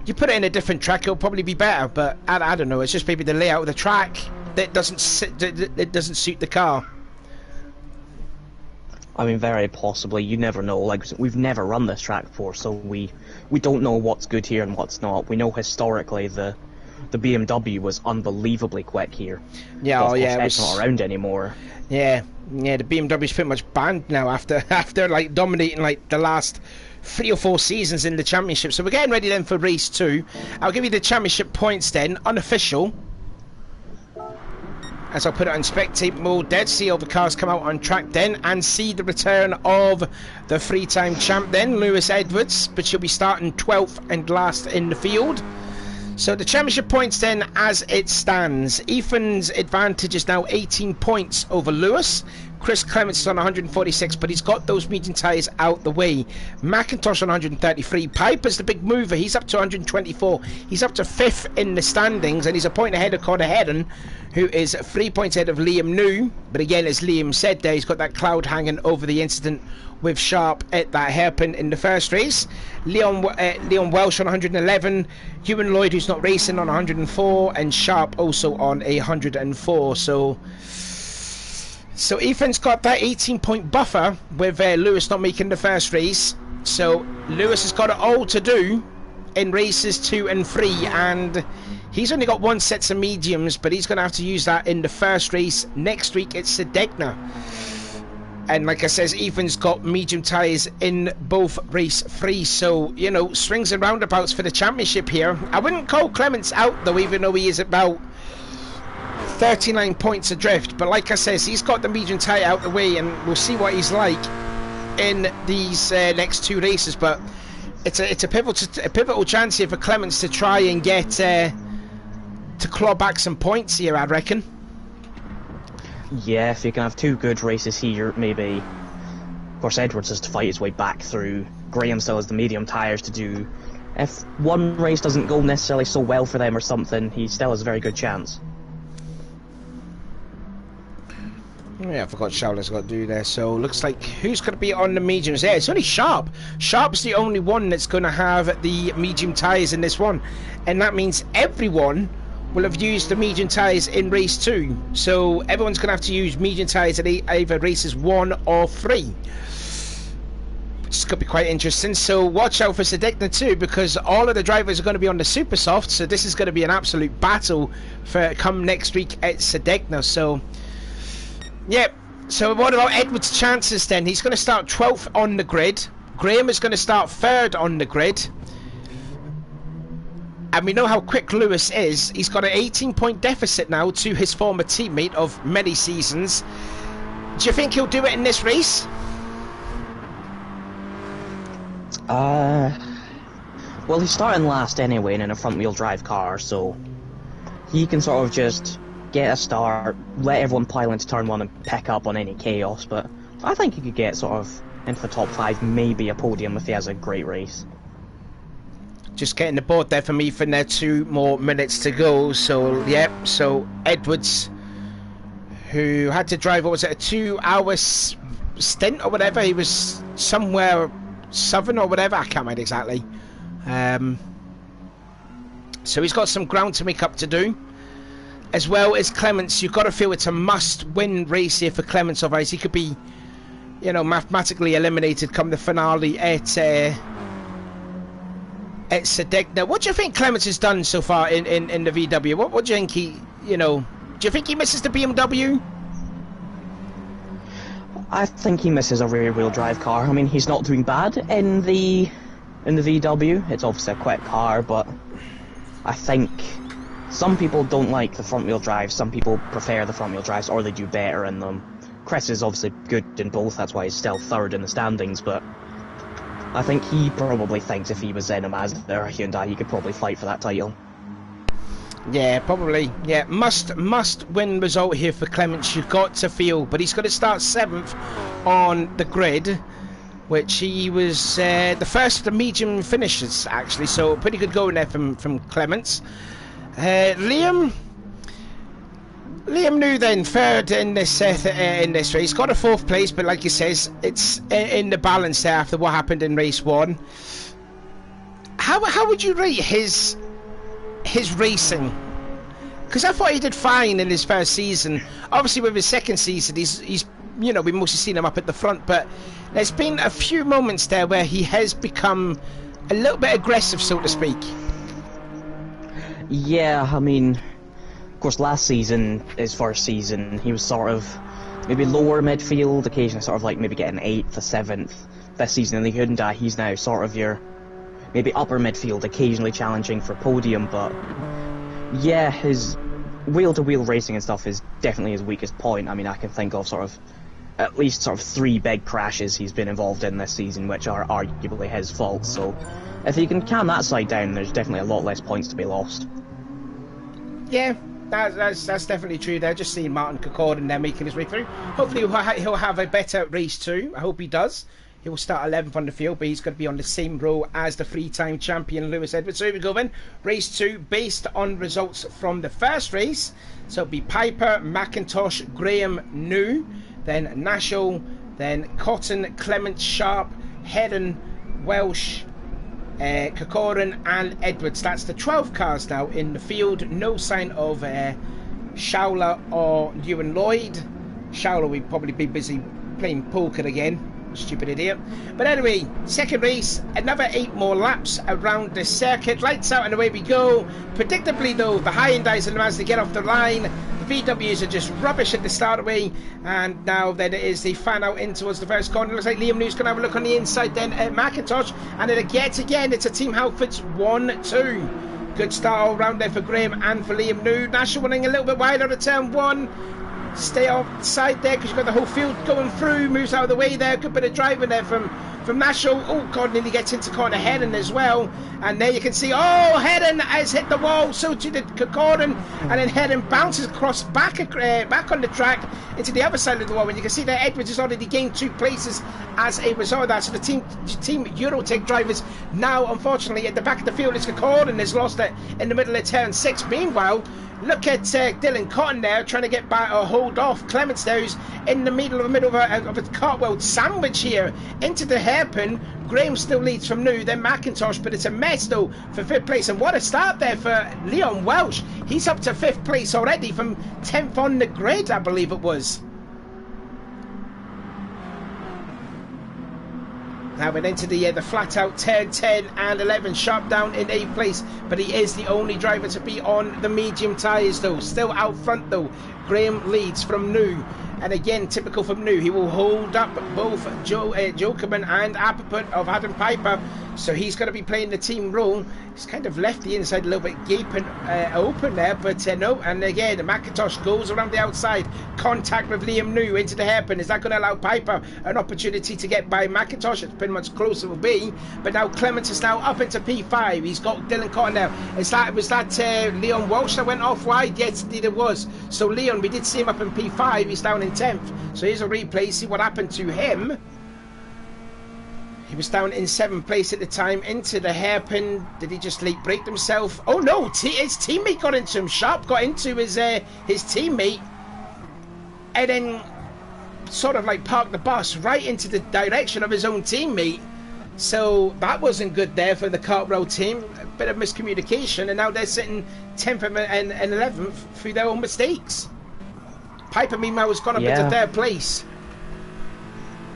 You put it in a different track, it'll probably be better. But I don't know. It's just maybe the layout of the track that doesn't suit the car. I mean, very possibly. You never know. Like, we've never run this track before, so we don't know what's good here and what's not. We know historically the the BMW was unbelievably quick here. Yeah, Well, oh yeah, it's not around anymore. Yeah, the BMW's pretty much banned now after like dominating like the last 3 or 4 seasons in the championship. So we're getting ready then for race 2. I'll give you the championship points then, unofficial. As I'll put it on spectate mode, dead, see all the cars come out on track then, and see the return of the 3-time champ then, Lewis Edwards, but she'll be starting 12th and last in the field. So the championship points then, as it stands, Ethan's advantage is now 18 points over Lewis. Chris Clements is on 146, but he's got those medium tyres out the way. McIntosh on 133. Piper's the big mover. He's up to 124. He's up to 5th in the standings, and he's a point ahead of Connor Heron, who is 3 points ahead of Liam New. But again, as Liam said there, he's got that cloud hanging over the incident with Sharp at that hairpin in the first race. Leon Welsh on 111. Ewan Lloyd, who's not racing, on 104. And Sharp also on 104. So Ethan's got that 18-point buffer with Lewis not making the first race. So Lewis has got it all to do in races 2 and 3, and he's only got 1 set of mediums, but he's going to have to use that in the first race next week at Sedegna. And like I says, Ethan's got medium tyres in both race 3, so, you know, swings and roundabouts for the championship here. I wouldn't call Clements out, though, even though he is about 39 points adrift, but like I says, he's got the medium tyre out the way, and we'll see what he's like in these next 2 races. But it's a pivotal chance here for Clements to try and get to claw back some points here, I reckon. Yeah, if you can have 2 good races here, maybe. Of course, Edwards has to fight his way back through. Graham still has the medium tyres to do. If one race doesn't go necessarily so well for them or something, he still has a very good chance. Yeah, I forgot Showler's got to do there. So looks like who's going to be on the mediums? Yeah, it's only Sharp. Sharp's the only one that's going to have the medium tyres in this one, and that means everyone will have used the medium tyres in race 2. So everyone's going to have to use medium tyres at either races 1 or 3, which is going to be quite interesting. So watch out for Sedegna too, because all of the drivers are going to be on the super soft. So this is going to be an absolute battle for come next week at Sedegna. So yeah, so what about Edwards' chances then? He's going to start 12th on the grid. Graham is going to start 3rd on the grid. And we know how quick Lewis is. He's got an 18-point deficit now to his former teammate of many seasons. Do you think he'll do it in this race? Well, he's starting last anyway and in a front-wheel drive car, so he can sort of just get a start, let everyone pile into turn 1 and pick up on any chaos, but I think he could get sort of into the top 5, maybe a podium if he has a great race. Just getting the board there from Ethan there, 2 more minutes to go. So yeah, so Edwards, who had to drive, what was it, a 2-hour stint or whatever, he was somewhere southern or whatever, I can't remember exactly. So he's got some ground to make up to do. As well as Clements, you've got to feel it's a must-win race here for Clements, otherwise he could be, you know, mathematically eliminated come the finale at Sedegna. What do you think Clements has done so far in the VW? What do you think he, you know, do you think he misses the BMW? I think he misses a rear-wheel drive car. I mean, he's not doing bad in the VW. It's obviously a quick car, but I think some people don't like the front-wheel drive, some people prefer the front-wheel drives, or they do better in them. Chris is obviously good in both, that's why he's still 3rd in the standings, but I think he probably thinks if he was in a Mazda or a Hyundai, he could probably fight for that title. Yeah, probably. Yeah, must win result here for Clements, you've got to feel, but he's got to start 7th on the grid, which he was the first of the medium finishes, actually, so pretty good going there from Clements. Liam New then 3rd in this race, got a 4th place, but like he says, it's in the balance there after what happened in race 1. How would you rate his racing? Because I thought he did fine in his first season. Obviously with his second season, he's you know, we've mostly seen him up at the front, but there's been a few moments there where he has become a little bit aggressive, so to speak. Yeah, I mean, of course, last season, his first season, he was sort of maybe lower midfield, occasionally sort of like maybe getting 8th or 7th. This season in the Hyundai, he's now sort of your maybe upper midfield, occasionally challenging for podium, but yeah, his wheel-to-wheel racing and stuff is definitely his weakest point. I mean, I can think of sort of at least sort of 3 big crashes he's been involved in this season, which are arguably his fault, so if he can calm that side down, there's definitely a lot less points to be lost. Yeah, that's definitely true there. Just seeing Martin Kokorden there making his way through. Hopefully he'll have a better race too. I hope he does. He will start 11th on the field, but he's going to be on the same row as the 3-time champion Lewis Edwards. So here we go then. Race 2, based on results from the first race. So it'll be Piper, McIntosh, Graham, New, then Nashel, then Cotton, Clement, Sharp, Heron, Welsh, Kokorden and Edwards. That's the 12 cars now in the field. No sign of Schauler or Ewan Lloyd. Schauler will probably be busy playing poker again. Stupid idiot. But anyway, second race, another 8 more laps around the circuit. Lights out and away we go. Predictably though, the Hyundais are the ones to get off the line. The VWs are just rubbish at the start away. And now then it is the fan out in towards the first corner. Looks like Liam New's going to have a look on the inside then at McIntosh. And then again, it's a Team Halfords 1-2. Good start all round there for Graham and for Liam New. Nashel running a little bit wider at turn 1. Stay outside there because you've got the whole field going through. Moves out of the way there. Good bit of driving there from Nashel. Oh God, nearly gets into corner Heron as well. And there you can see, oh, Heron has hit the wall. So too did Kokorden. And then Heron bounces across back on the track into the other side of the wall. And you can see that Edwards has already gained 2 places as a result of that. So the team Eurotech drivers now, unfortunately, at the back of the field. It's Kokorden has lost it in the middle of turn 6. Meanwhile, look at Dylan Cotton there trying to get back or hold off Clements there, who's in the middle of a cartwheel sandwich here into the hairpin. Graham still leads from New, then McIntosh, but it's a mess though for 5th place. And what a start there for Leon Welsh. He's up to 5th place already from 10th on the grid, I believe it was. Now we're into the flat out turn 10 and 11. Sharp down in 8th place, but he is the only driver to be on the medium tyres though. Still out front though. Graham leads from New. And again, typical from New, he will hold up both Jokerman and Apperput of Adam Piper. So he's going to be playing the team role. He's kind of left the inside a little bit gaping open there, but no. And again, McIntosh goes around the outside. Contact with Liam New into the hairpin. Is that going to allow Piper an opportunity to get by McIntosh? It's pretty much close it will be. But now Clements is now up into P5. He's got Dylan Cotton now. Was that Leon Walsh that went off wide? Yes, indeed it was. So Leon, we did see him up in P5. He's down in 10th. So here's a replay. See what happened to him. He was down in 7th place at the time, into the hairpin. Did he just late break himself? Oh no, his teammate got into him. Sharp got into his teammate and then sort of like parked the bus right into the direction of his own teammate. So that wasn't good there for the Cartwell team. A bit of miscommunication, and now they're sitting 10th and 11th through their own mistakes. Piper meanwhile has gone up into 3rd place.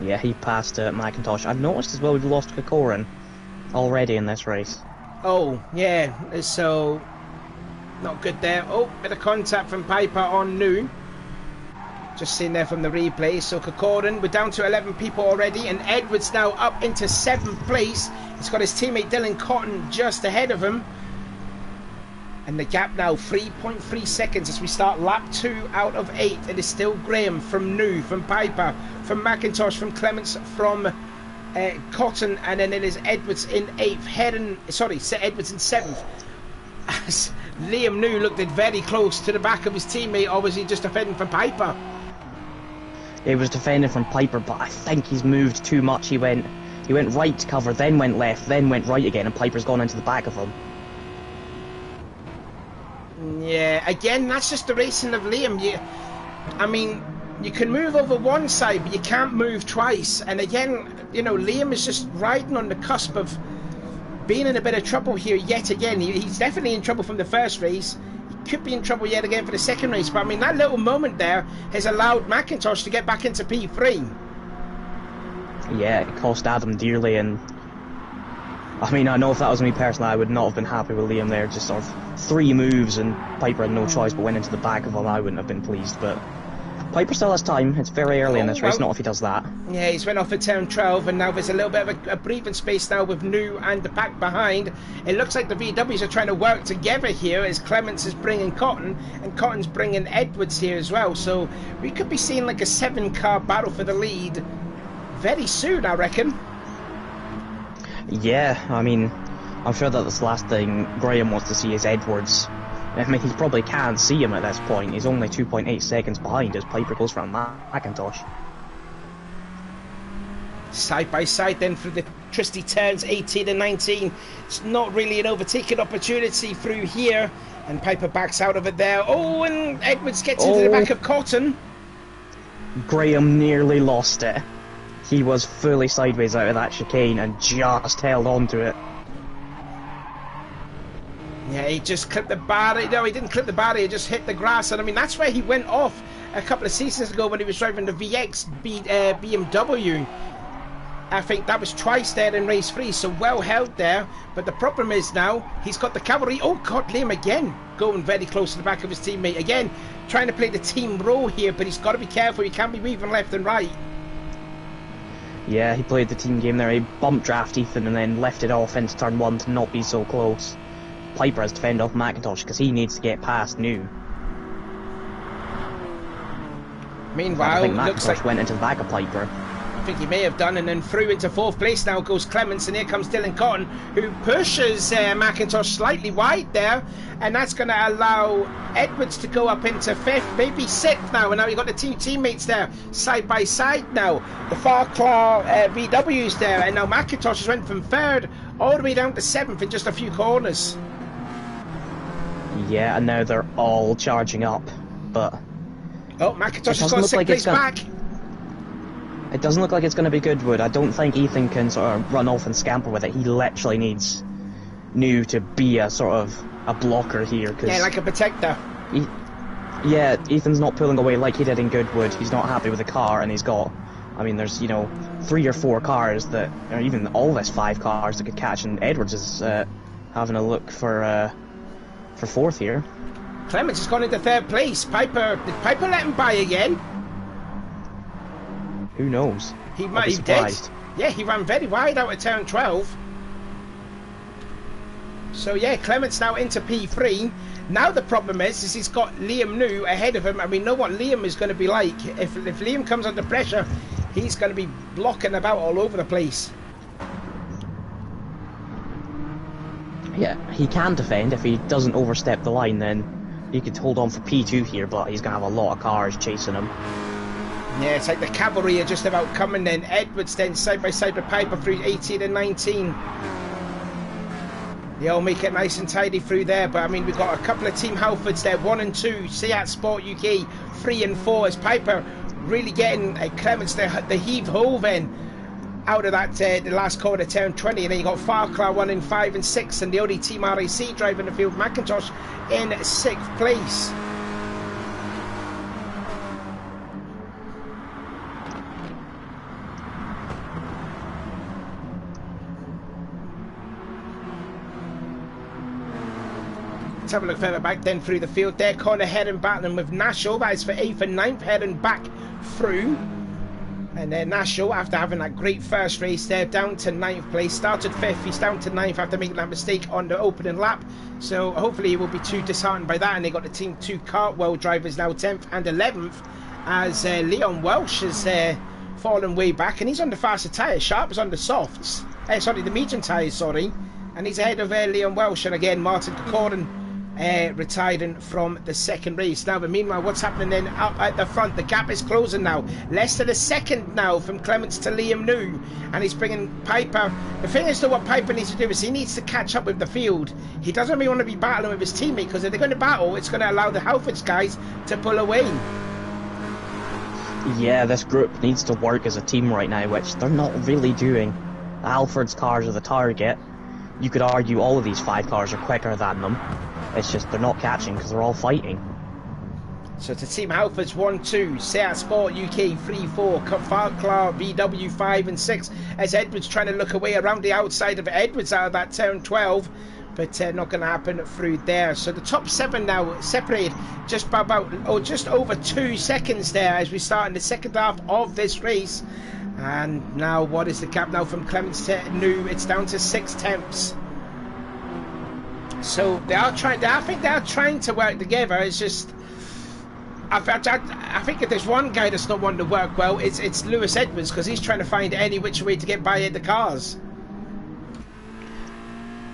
Yeah, he passed McIntosh. I've noticed as well we've lost Kokorden already in this race. Oh, yeah, so not good there. Oh, bit of contact from Piper on New. Just seen there from the replay. So Kokorden, we're down to 11 people already, and Edwards now up into 7th place. He's got his teammate Dylan Cotton just ahead of him. And the gap now 3.3 seconds as we start lap 2 out of 8. It is still Graham from New, from Piper, from McIntosh, from Clements, from Cotton, and then it is Edwards in 8th. Edwards in 7th. As Liam New looked very close to the back of his teammate, or was he just defending from Piper? He was defending from Piper, but I think he's moved too much. He went right to cover, then went left, then went right again, and Piper's gone into the back of him. Yeah, again, that's just the racing of Liam. I mean, you can move over one side, but you can't move twice. And again, you know, Liam is just riding on the cusp of being in a bit of trouble here yet again. He's definitely in trouble from the first race. He could be in trouble yet again for the second race. But I mean, that little moment there has allowed McIntosh to get back into P3. Yeah, it cost Adam dearly, and I mean, I know if that was me personally, I would not have been happy with Liam there. Just sort of 3 moves and Piper had no choice but went into the back of him. I wouldn't have been pleased, but Piper still has time. It's very early in this race, not if he does that. Yeah, he's went off at turn 12, and now there's a little bit of a breathing space now with New and the pack behind. It looks like the VWs are trying to work together here as Clements is bringing Cotton, and Cotton's bringing Edwards here as well. So we could be seeing like a 7-car battle for the lead very soon, I reckon. Yeah, I mean, I'm sure that the last thing Graham wants to see is Edwards. I mean, he probably can't see him at this point. He's only 2.8 seconds behind as Piper goes for a Macintosh. Side by side then through the twisty turns 18 and 19. It's not really an overtaking opportunity through here. And Piper backs out of it there. Oh, and Edwards gets into the back of Cotton. Graham nearly lost it. He was fully sideways out of that chicane and just held on to it. Yeah, he just clipped the barrier. No, he didn't clip the barrier, he just hit the grass. And I mean, that's where he went off a couple of seasons ago when he was driving the VX BMW. I think that was twice there in race 3, so well held there. But the problem is now, he's got the cavalry. Oh, God, Liam again, going very close to the back of his teammate. Again, trying to play the team role here, but he's got to be careful. He can't be moving left and right. Yeah, he played the team game there. He bumped draft Ethan and then left it off into turn 1 to not be so close. Piper has to fend off Macintosh because he needs to get past New. Meanwhile, I think Macintosh looks like went into the back of Piper. I think he may have done, and then through into 4th place now goes Clements, and here comes Dylan Cotton, who pushes Macintosh slightly wide there, and that's going to allow Edwards to go up into 5th, maybe 6th now, and now you've got the two teammates there, side by side now, the Farclaw VWs there, and now Macintosh has went from 3rd all the way down to 7th in just a few corners. Yeah, and now they're all charging up, but... Oh, Macintosh has got 6th place back. It doesn't look like it's going to be Goodwood. I don't think Ethan can sort of run off and scamper with it. He literally needs New to be a sort of a blocker here. Cause yeah, like a protector. Yeah, Ethan's not pulling away like he did in Goodwood. He's not happy with the car, and he's got... I mean, there's, you know, 3 or 4 cars that... Or even all this 5 cars that could catch, and Edwards is having a look for 4th here. Clements has gone into 3rd place. Did Piper let him by again? Who knows? He might have did. Yeah, he ran very wide out of turn 12. So yeah, Clements now into P3. Now the problem is he's got Liam New ahead of him, and we know what Liam is going to be like. If Liam comes under pressure, he's going to be blocking about all over the place. Yeah, he can defend. If he doesn't overstep the line, then he could hold on for P2 here, but he's going to have a lot of cars chasing him. Yeah, it's like the cavalry are just about coming then. Edwards then side by side with Piper through 18 and 19. They all make it nice and tidy through there, but I mean, we've got a couple of Team Halfords there, 1 and 2, Seat Sport UK, 3 and 4, as Piper really getting Clements the heave-ho then out of that the last corner, turn 20, and then you got Farclaw 1 and 5 and 6, and the only Team RAC driving the field, Macintosh in 6th place. Let's have a look further back then through the field there. Connor heading battling with Nashel. That is for 8th and 9th, heading back through. And then Nashel, after having that great first race there, down to 9th place. Started 5th, he's down to 9th after making that mistake on the opening lap. So hopefully he won't be too disheartened by that. And they got the Team 2 Cartwell drivers now 10th and 11th, as Leon Welsh has fallen way back. And he's on the faster tyres. Sharp is on the softs. Sorry, the medium tyres, sorry. And he's ahead of Leon Welsh. And again, Martin Corcoran retiring from the second race. Now, but meanwhile, what's happening then up at the front? The gap is closing now. Less than a second now from Clements to Liam New, and he's bringing Piper. The thing is, though, what Piper needs to do is he needs to catch up with the field. He doesn't really want to be battling with his teammate, because if they're going to battle, it's going to allow the Halfords guys to pull away. Yeah, this group needs to work as a team right now, which they're not really doing. The Halfords cars are the target. You could argue all of these 5 cars are quicker than them. It's just they're not catching because they're all fighting. So to Team Halfords 1, 2, Seat Sport UK 3, 4, Farclar VW 5 and 6, as Edwards trying to look away around the outside of Edwards out of that turn 12, but not going to happen through there. So the top 7 now separated just just over 2 seconds there as we start in the second half of this race. And now what is the gap now from Clements to New? It's down to 6 tenths. So I think they are trying to work together. It's just I think if there's one guy that's not wanting to work well, it's Lewis Edwards, because he's trying to find any which way to get by in the cars.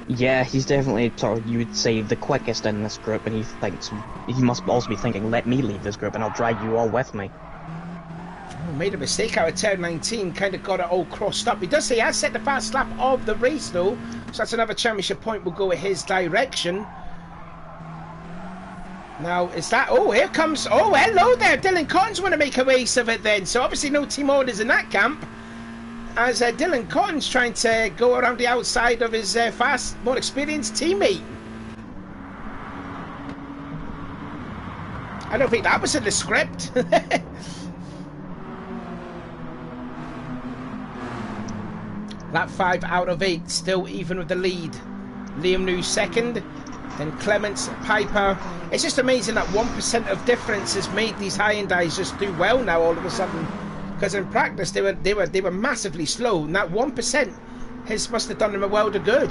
Yeah, he's definitely sort of, you would say, the quickest in this group, and he thinks he must also be thinking, let me leave this group and I'll drag you all with me. Oh, made a mistake out of turn 19, kind of got it all crossed up. He does say he has set the fast lap of the race though, so that's another championship point will go in his direction. Now, is that... Oh, here comes... Oh, hello there. Dylan Cotton's want to make a race of it then. So, obviously, no team orders in that camp. As Dylan Cotton's trying to go around the outside of his fast, more experienced teammate. I don't think that was in the script. Lap 5 out of 8. Still even with the lead. Liam New second. Then Clements, Piper. It's just amazing that 1% of difference has made these Hyundais just do well now all of a sudden. Because in practice they were massively slow, and that 1% must have done them a world of good.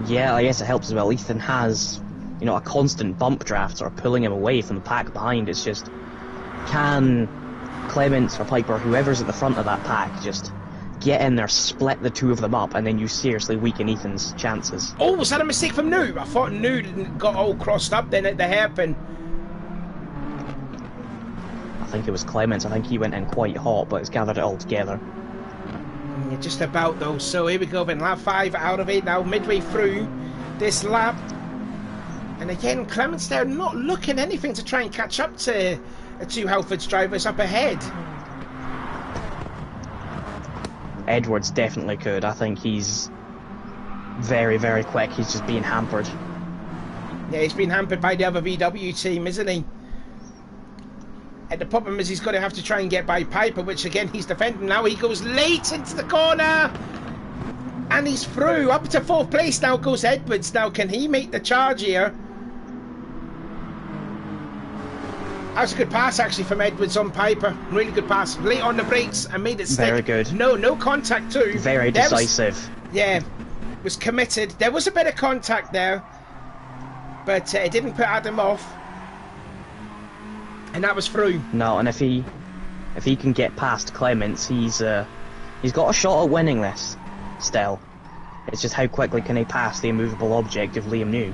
Yeah, I guess it helps as well. Ethan has, you know, a constant bump draft sort of pulling him away from the pack behind. It's just, can Clements or Piper, whoever's at the front of that pack, just get in there, split the two of them up, and then you seriously weaken Ethan's chances. Oh, was that a mistake from New? I thought New got all crossed up then at the hairpin. I think it was Clements. I think he went in quite hot, but it's gathered it all together. Yeah, just about though. So here we go then, lap 5 out of 8 now, midway through this lap. And again, Clements there not looking anything to try and catch up to the two Halfords drivers up ahead. Edwards definitely could. I think he's very, very quick. He's just being hampered. Yeah, he's been hampered by the other VW team, isn't he? And the problem is he's going to have to try and get by Piper, which again he's defending now. He goes late into the corner. And he's through. Up to 4th place now goes Edwards. Now, can he make the charge here? That was a good pass actually from Edwards on Piper. Really good pass. Late on the brakes and made it stick. Very good. No contact too. Very decisive. Was committed. There was a bit of contact there, but it didn't put Adam off. And that was through. No, and if he can get past Clements, he's got a shot at winning this still. It's just how quickly can he pass the immovable object of Liam New.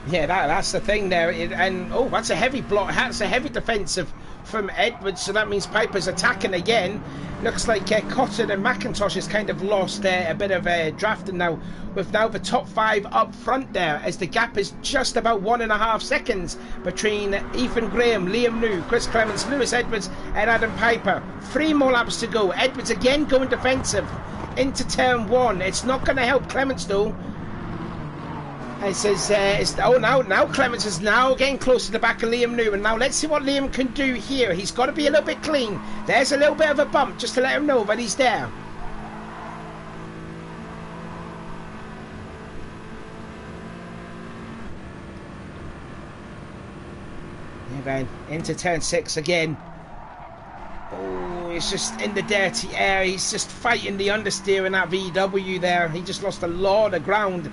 Yeah, that's the thing there. And oh, that's a heavy block. That's a heavy defensive from Edwards. So that means Piper's attacking again. Looks like Cotton and McIntosh has kind of lost a bit of drafting now. With now the top 5 up front there, as the gap is just about 1.5 seconds between Ethan Graham, Liam New, Chris Clements, Lewis Edwards and Adam Piper. 3 more laps to go. Edwards again going defensive into turn 1. It's not going to help Clements though. It says, now Clements is now getting close to the back of Liam New, and now let's see what Liam can do here. He's got to be a little bit clean. There's a little bit of a bump just to let him know that he's there. Yeah, then into turn 6 again. Oh, he's just in the dirty air. He's just fighting the understeer in that VW there. He just lost a lot of ground.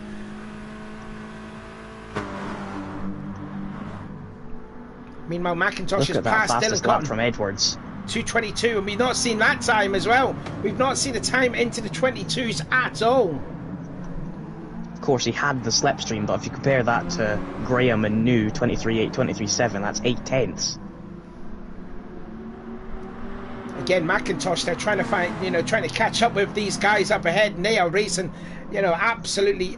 Meanwhile, McIntosh has passed Dylan Cotton from Edwards. 2:22, and we've not seen that time as well. We've not seen the time into the 22s at all. Of course, he had the slipstream, but if you compare that to Graham and New, 23.8, 23.7, that's 8 tenths. Again, McIntosh, they're trying to find, trying to catch up with these guys up ahead, and they are racing, absolutely,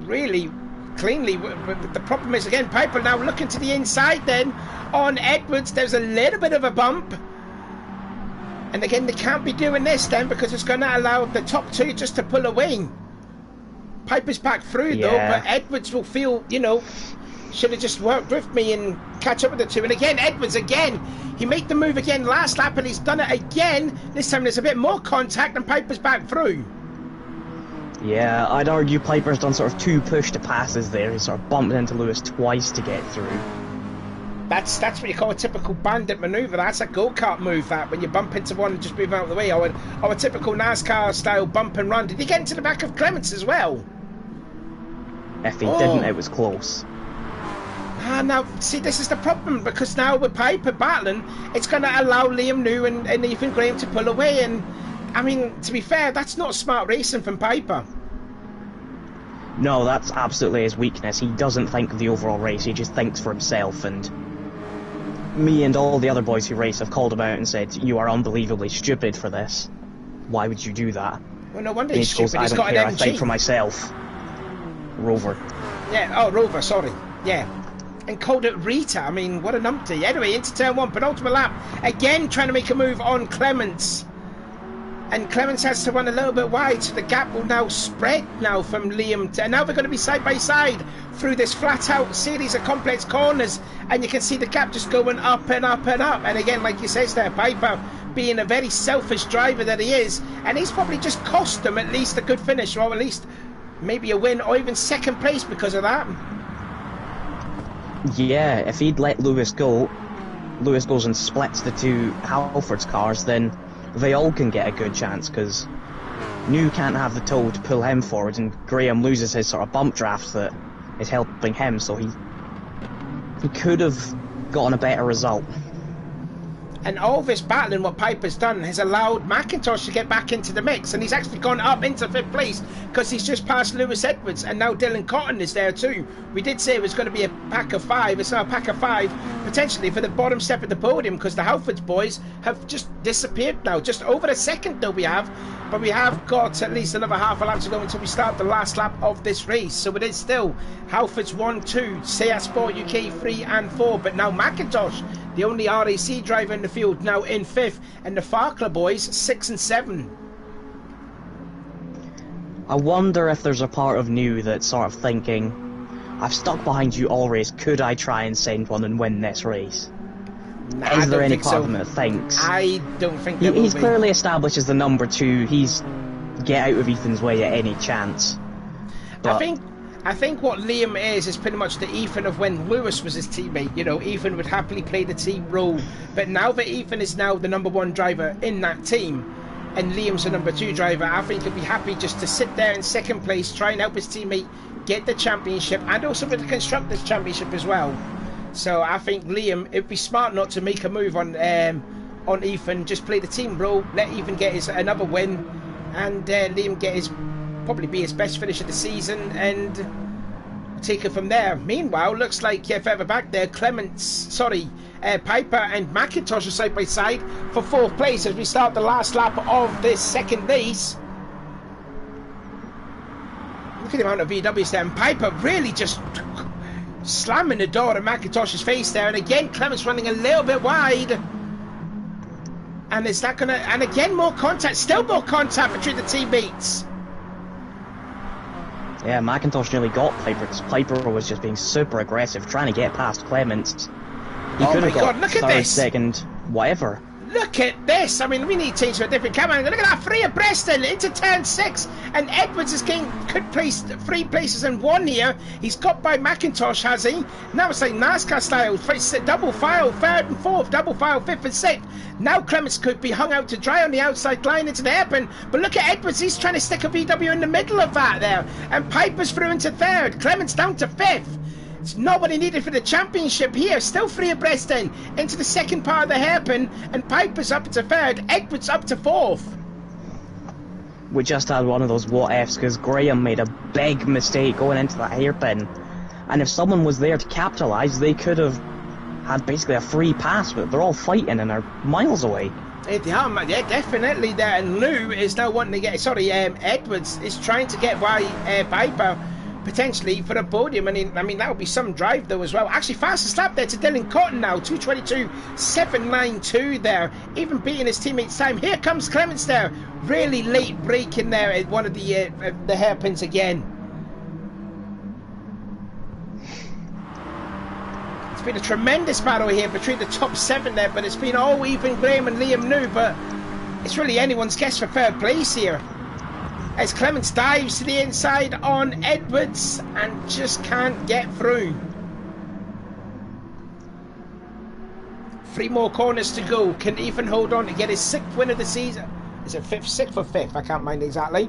really cleanly. But the problem is, again, Piper now looking to the inside then on Edwards. There's a little bit of a bump, and again they can't be doing this then, because it's going to allow the top 2 just to pull away. Piper's back through though, but Edwards will feel, Should have just worked with me and catch up with the two. And again, Edwards again. He made the move again last lap and he's done it again. This time there's a bit more contact and Piper's back through. Yeah, I'd argue Piper's done sort of 2 push-to-passes there. He sort of bumped into Lewis twice to get through. That's what you call a typical bandit manoeuvre. That's a go-kart move, that, when you bump into one and just move out of the way. Or a typical NASCAR-style bump and run. Did he get into the back of Clements as well? If he didn't, it was close. Now, see, this is the problem, because now with Piper battling, it's going to allow Liam New and Ethan Graham to pull away, and, I mean, to be fair, that's not smart racing from Piper. No, that's absolutely his weakness. He doesn't think of the overall race, he just thinks for himself, and me and all the other boys who race have called him out and said, you are unbelievably stupid for this. Why would you do that? Well, no wonder he's stupid. I He's don't got care, an I MG. think for myself. Rover. Yeah, oh, Rover, sorry. Yeah. And called it Rita. I mean, what a numpty. Anyway, into turn 1, penultimate lap. Again, trying to make a move on Clements. And Clements has to run a little bit wide, so the gap will now spread now from Liam to... And now they're going to be side by side through this flat-out series of complex corners. And you can see the gap just going up and up and up. And again, like you says there, Piper being a very selfish driver that he is. And he's probably just cost them at least a good finish, or at least maybe a win, or even second place because of that. Yeah, if he'd let Lewis go, Lewis goes and splits the two Halford's cars, then they all can get a good chance, because New can't have the toe to pull him forward, and Graham loses his sort of bump draft that is helping him, so he could have gotten a better result. And all this battling, what Piper's done, has allowed McIntosh to get back into the mix. And he's actually gone up into 5th place because he's just passed Lewis Edwards. And now Dylan Cotton is there too. We did say it was going to be a pack of 5. It's now a pack of 5, potentially for the bottom step of the podium, because the Halfords boys have just disappeared now. Just over a second though we have. But we have got at least another half a lap to go until we start the last lap of this race. So it is still Halfords 1, 2, SEAT Sport UK 3 and 4. But now McIntosh, the only RAC driver in the field, now in 5th, and the Farkler boys 6 and 7. I wonder if there's a part of New that's sort of thinking, I've stuck behind you all race, could I try and send one and win this race? Nah, Is there any part of him that thinks? I don't think He's clearly established as the number 2, he's get out of Ethan's way at any chance. But I think what Liam is pretty much the Ethan of when Lewis was his teammate. You know, Ethan would happily play the team role, but now that Ethan is now the number 1 driver in that team, and Liam's the number 2 driver, I think he'll be happy just to sit there in 2nd place, try and help his teammate get the championship, and also for the Constructors' Championship as well. So I think Liam, it'd be smart not to make a move on Ethan, just play the team role, let Ethan get his another win, and Liam get his probably be his best finish of the season and take it from there. Meanwhile, looks like further back there, Piper and McIntosh are side by side for 4th place as we start the last lap of this second race. Look at the amount of VWs there, and Piper really just slamming the door at McIntosh's face there, and again Clements running a little bit wide. And is that gonna, and again more contact, still more contact between the teammates. yeah, McIntosh nearly got Piper, because Piper was just being super aggressive, trying to get past Clements. He could have got look at 3rd, this. 2nd, whatever. Look at this. I mean, we need to change to a different camera. Look at that, 3 abreast then into turn 6. And Edwards is getting could place 3 places and 1 here. He's got by McIntosh, has he? Now it's like NASCAR style. Double file, 3rd and 4th. Double file, 5th and 6th. Now Clements could be hung out to dry on the outside line into the hairpin. But look at Edwards. He's trying to stick a VW in the middle of that there. And Piper's through into 3rd. Clements down to 5th. It's not what he needed for the championship here. Still 3 abreast then into the 2nd part of the hairpin, and Piper's up to 3rd, Edwards up to 4th. We just had one of those what-ifs, because Graham made a big mistake going into that hairpin. And if someone was there to capitalise, they could have had basically a free pass, but they're all fighting and are miles away. They are, yeah, definitely there. And Lou is now wanting to get, Edwards is trying to get by Piper, potentially for a podium. And I mean that would be some drive though as well. Actually, fastest lap there to Dylan Cotton now, 2:22.792 there, even beating his teammate's time. Here comes Clements there, really late braking there at one of the hairpins again. been a tremendous battle here between the top 7 there, but it's been all even Graham and Liam New, but it's really anyone's guess for third place here. As Clements dives to the inside on Edwards and just can't get through. 3 more corners to go. Can Ethan hold on to get his 6th win of the season? Is it 5th, 6th or 5th? I can't mind exactly.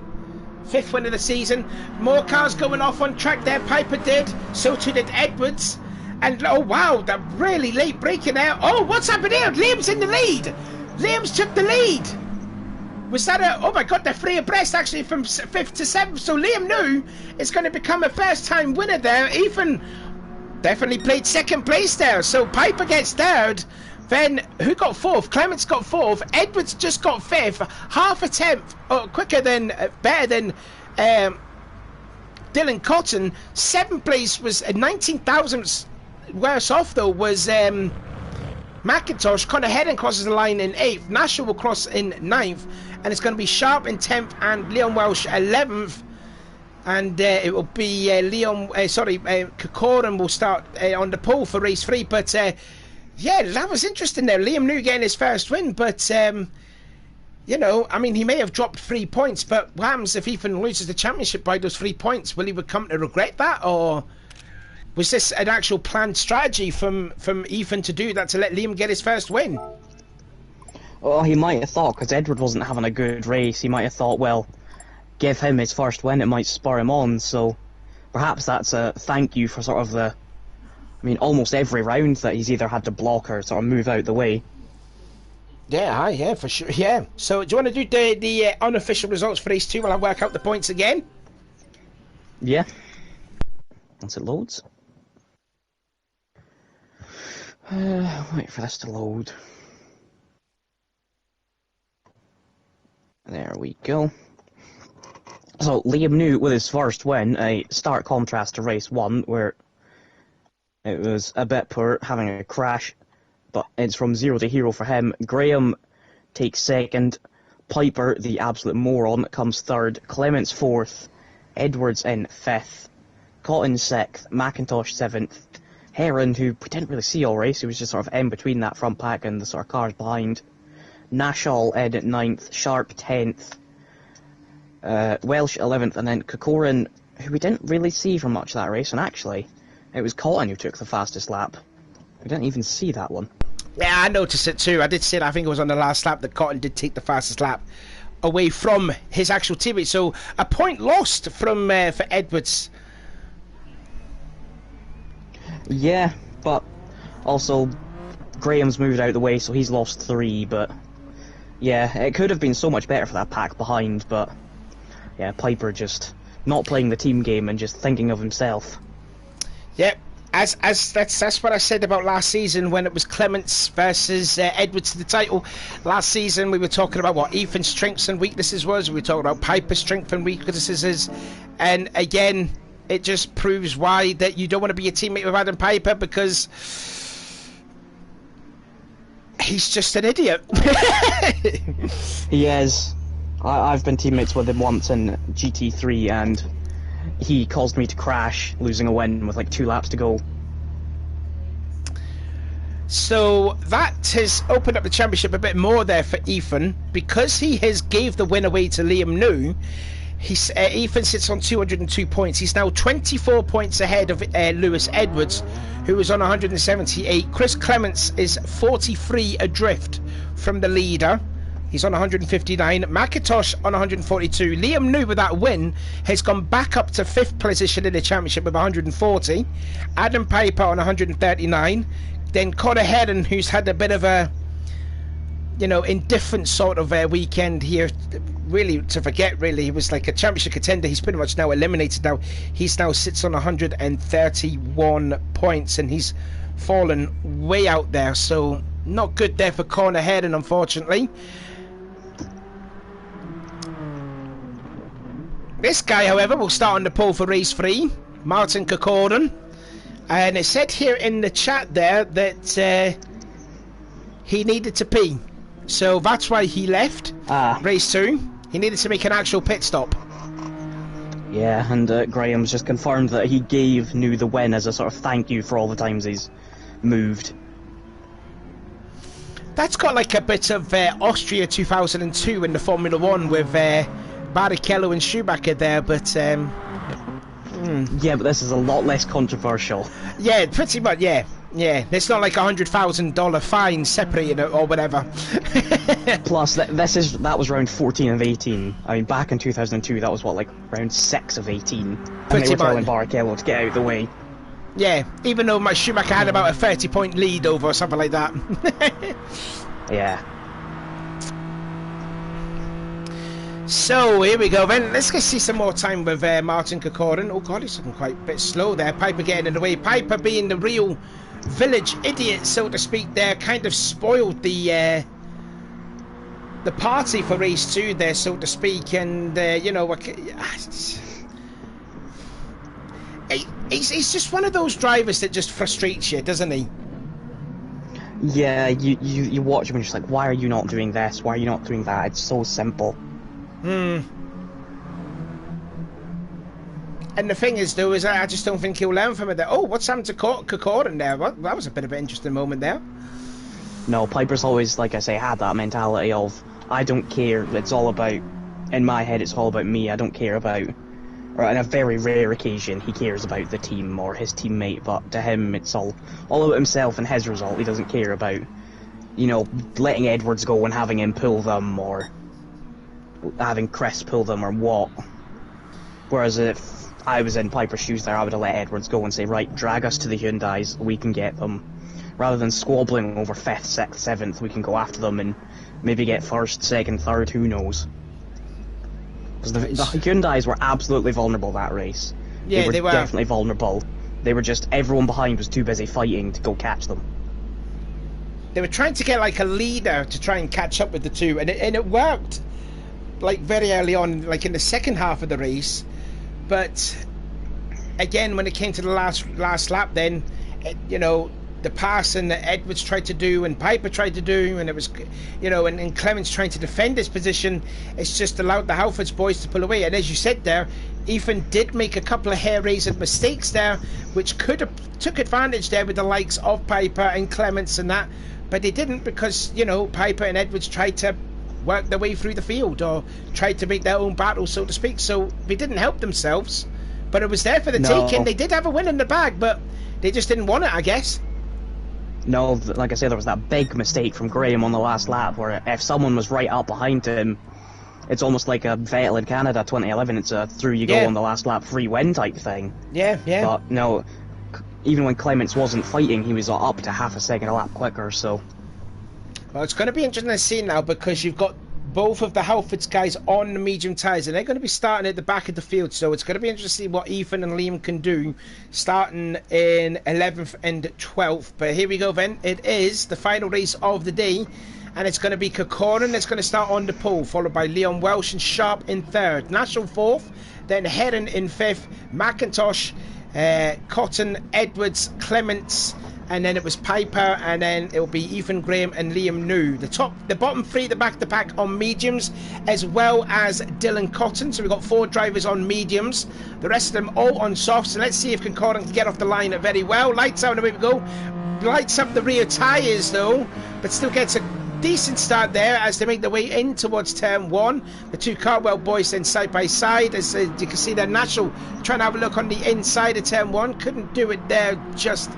5th win of the season. More cars going off on track there. Piper did. So too did Edwards. And oh wow, that really late braking there. Oh, what's happened here? Liam's in the lead. Liam's took the lead. Was that a... Oh my god, they're 3 abreast actually from 5th to 7th. So Liam New is going to become a first-time winner there. Ethan definitely played 2nd place there. So Piper gets 3rd. Then who got 4th? Clements got 4th. Edwards just got 5th. Half a tenth quicker than... better than... Dylan Cotton. 7th place was 19 thousandths worse off though was... McIntosh. Connor Hedden crosses the line in 8th. Nasher will cross in 9th. And it's going to be Sharp in 10th and Leon Welsh 11th. And it will be Kokorin will start on the pole for race 3. But yeah, that was interesting there. Liam New getting his first win. But, you know, I mean, he may have dropped 3 points. But what happens if Ethan loses the championship by those 3 points? Will he come to regret that? Or... was this an actual planned strategy from Ethan to do that to let Liam get his first win? Well, he might have thought, because Edward wasn't having a good race, he might have thought, well, give him his first win, it might spur him on, so perhaps that's a thank you for sort of the... I mean, almost every round that he's either had to block or sort of move out the way. Yeah, yeah, for sure, yeah. So, do you want to do the unofficial results for race 2 while I work out the points again? Yeah. Once it loads. Wait for this to load. There we go. So, Liam New with his first win, a stark contrast to race 1, where it was a bit poor, having a crash, but it's from 0 to hero for him. Graham takes 2nd, Piper, the absolute moron, comes 3rd, Clements 4th, Edwards in 5th, Cotton 6th, McIntosh 7th, Heron, who we didn't really see all race, he was just sort of in between that front pack and the sort of cars behind. Nashall in at 9th, Sharp 10th, Welsh 11th, and then Kokorin, who we didn't really see from much of that race, and actually, it was Cotton who took the fastest lap. We didn't even see that one. Yeah, I noticed it too. I did see it, I think it was on the last lap that Cotton did take the fastest lap away from his actual teammate. So, a point lost from for Edwards. Yeah, but also Graham's moved out of the way, so he's lost 3, but yeah, it could have been so much better for that pack behind, but yeah, Piper just not playing the team game and just thinking of himself. Yep, as that's what I said about last season when it was Clements versus Edwards to the title. Last season we were talking about what Ethan's strengths and weaknesses was, we were talking about Piper's strengths and weaknesses, and again, it just proves why that you don't want to be a teammate with Adam Piper, because he's just an idiot. He is. I've been teammates with him once in GT3 and he caused me to crash, losing a win with like 2 laps to go. So that has opened up the championship a bit more there for Ethan, because he has gave the win away to Liam New. Ethan sits on 202 points. He's now 24 points ahead of Lewis Edwards, who is on 178. Chris Clements is 43 adrift from the leader. He's on 159. McIntosh on 142. Liam New, with that win, has gone back up to 5th position in the championship with 140. Adam Piper on 139. Then Connor Heron, who's had a bit of a, you know, indifferent sort of weekend here, really to forget, really. He was like a championship contender. He's pretty much now eliminated now. He's now sits on 131 points and he's fallen way out there, so not good there for Connor Heron, unfortunately. This guy, however, will start on the pole for race 3, Martin Kokorin. And it said here in the chat there that he needed to pee. So that's why he left race 2. He needed to make an actual pit stop. Yeah, and Graham's just confirmed that he gave New the win as a sort of thank you for all the times he's moved. That's got like a bit of Austria 2002 in the Formula 1 with Barrichello and Schumacher there, but... Yeah, but this is a lot less controversial. Yeah, pretty much, yeah. Yeah, it's not like $100,000 fine separating it or whatever. Plus, that was round 14 of 18. I mean, back in 2002, that was what, like round 6 of 18, and they were telling Barrichello to get out of the way. Yeah, even though my Schumacher had about a 30-point lead over or something like that. Yeah. So here we go then. Let's go see some more time with Martin Kokorin. Oh god, he's looking quite a bit slow there. Piper getting in the way. Piper being the real village idiot, so to speak, there, kind of spoiled the party for race 2 there, so to speak, and you know, he's just one of those drivers that just frustrates you, doesn't he? Yeah, you watch him and you're just like, why are you not doing this? Why are you not doing that? It's so simple. And the thing is, though, is I just don't think he'll learn from it. Oh, what's happened to Kokorin there? That was a bit of an interesting moment there. No, Piper's always, like I say, had that mentality of, I don't care, it's all about, in my head, it's all about me, I don't care about, or on a very rare occasion, he cares about the team or his teammate, but to him, it's all about himself and his result. He doesn't care about, you know, letting Edwards go and having him pull them, or having Chris pull them, or what. Whereas if I was in Piper's shoes there, I would have let Edwards go and say, right, drag us to the Hyundais, we can get them. Rather than squabbling over 5th, 6th, 7th, we can go after them and maybe get 1st, 2nd, 3rd, who knows. Because the Hyundais were absolutely vulnerable that race. Yeah, they were definitely vulnerable. They were just, everyone behind was too busy fighting to go catch them. They were trying to get like a leader to try and catch up with the two, and it worked, like very early on, like in the second half of the race. But again, when it came to the last lap, then you know, the passing that Edwards tried to do and Piper tried to do, and it was, you know, and Clements trying to defend his position, it's just allowed the Halfords boys to pull away. And as you said there, Ethan did make a couple of hair-raising mistakes there, which could have took advantage there with the likes of Piper and Clements and that, but they didn't, because, you know, Piper and Edwards tried to work their way through the field or tried to make their own battle, so to speak. So they didn't help themselves, but it was there for the taking. They did have a win in the bag, but they just didn't want it, I guess. No, like I said, there was that big mistake from Graham on the last lap where if someone was right up behind him, it's almost like a Vettel in Canada 2011, it's a through you go on the last lap free win type thing. Yeah. But no, even when Clements wasn't fighting, he was up to half a second a lap quicker, so... Well, it's going to be interesting to see now, because you've got both of the Halfords guys on the medium tyres, and they're going to be starting at the back of the field, so it's going to be interesting to see what Ethan and Liam can do starting in 11th and 12th. But here we go then, it is the final race of the day, and it's going to be Kokorin that's going to start on the pole, followed by Leon Welsh and Sharp in 3rd, National 4th, then Heron in 5th, McIntosh, Cotton, Edwards, Clements, and then it was Piper, and then it'll be Ethan, Graham and Liam New. The bottom 3 at the back of the pack on mediums, as well as Dylan Cotton. So we've got 4 drivers on mediums, the rest of them all on softs. And let's see if Kokorin can get off the line very well. Lights out, and away we go. Lights up the rear tyres though, but still gets a decent start there as they make their way in towards turn 1. The 2 Cartwell boys then side by side, as you can see their National trying to have a look on the inside of turn 1. Couldn't do it there just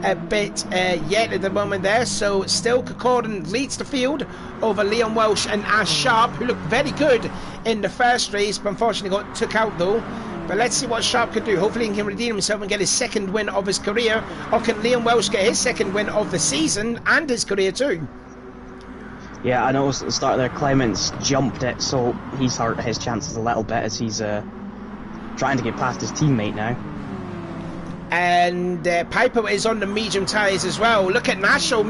a bit yet at the moment there. So still Kokorin leads the field over Leon Welsh and Ash Sharp, who looked very good in the first race, but unfortunately got took out though. But let's see what Sharp can do. Hopefully he can redeem himself and get his 2nd win of his career, or can Leon Welsh get his 2nd win of the season and his career too. Yeah, I noticed at the start there, Clements jumped it, so he's hurt his chances a little bit as he's trying to get past his teammate now. And Piper is on the medium tyres as well. Look at Nashel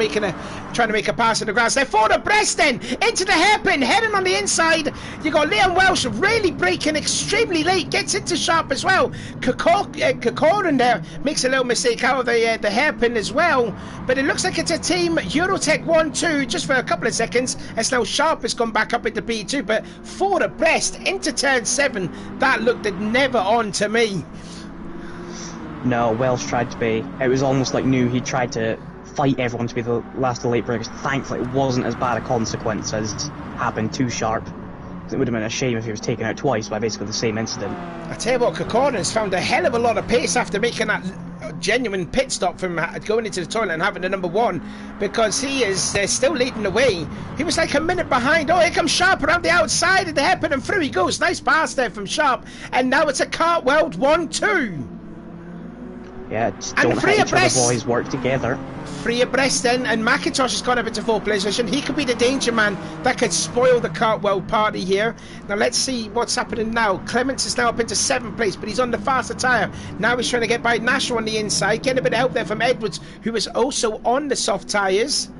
trying to make a pass in the grass. They're forward abreast then, into the hairpin, heading on the inside. You got Liam Welsh really braking extremely late, gets into Sharp as well. Kokorin there makes a little mistake out of the hairpin as well. But it looks like it's a team Eurotech 1-2 just for a couple of seconds, as now Sharp has gone back up into B2. But forward abreast into turn 7, that looked never on to me. No, Welsh tried to be... It was almost like he tried to fight everyone to be the last of the late breakers. Thankfully, it wasn't as bad a consequence as happened too Sharp. It would have been a shame if he was taken out twice by basically the same incident. I tell you what, Kokorden's found a hell of a lot of pace after making that genuine pit stop from going into the toilet and having the number one, because he is still leading the way. He was like a minute behind. Oh, here comes Sharp around the outside of the hairpin, and through he goes. Nice pass there from Sharp, and now it's a cartwheel 1-2. Yeah, just don't hit each other, boys, work together. Free abreast then, and McIntosh has gone up into fourth position. He could be the danger man that could spoil the cartwheel party here. Now let's see what's happening now. Clements is now up into 7th place, but he's on the faster tyre. Now he's trying to get by Nashua on the inside. Getting a bit of help there from Edwards, who is also on the soft tyres.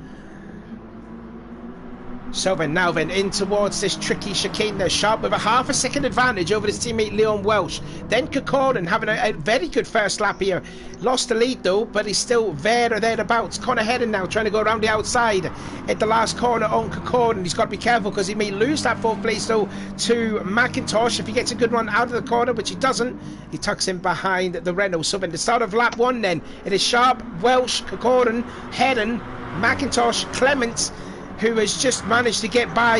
So now in towards this tricky chicane there. Sharp with a half a second advantage over his teammate Leon Welsh. Then Kokorden having a very good first lap here. Lost the lead though, but he's still there or thereabouts. Connor Hedden now trying to go around the outside at the last corner on Kokorden. He's got to be careful because he may lose that 4th place though to McIntosh if he gets a good run out of the corner, which he doesn't. He tucks in behind the Renault. So in the start of lap 1 then, it is Sharp, Welsh, Kokorden, Hedden, McIntosh, Clements, who has just managed to get by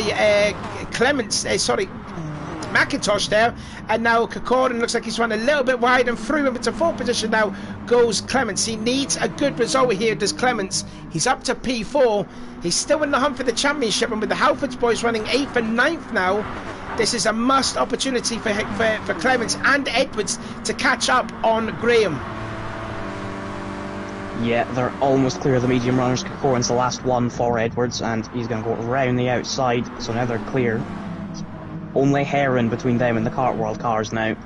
McIntosh there, and now Kokorden looks like he's run a little bit wide, and through him into 4th position now goes Clements. He needs a good result here, does Clements. He's up to P4. He's still in the hunt for the championship, and with the Halfords boys running 8th and 9th now, this is a must opportunity for Clements and Edwards to catch up on Graham. Yeah, they're almost clear of the medium runners. Kokoren's the last one for Edwards, and he's going to go around the outside, so now they're clear. It's only Heron between them and the Kart World cars now.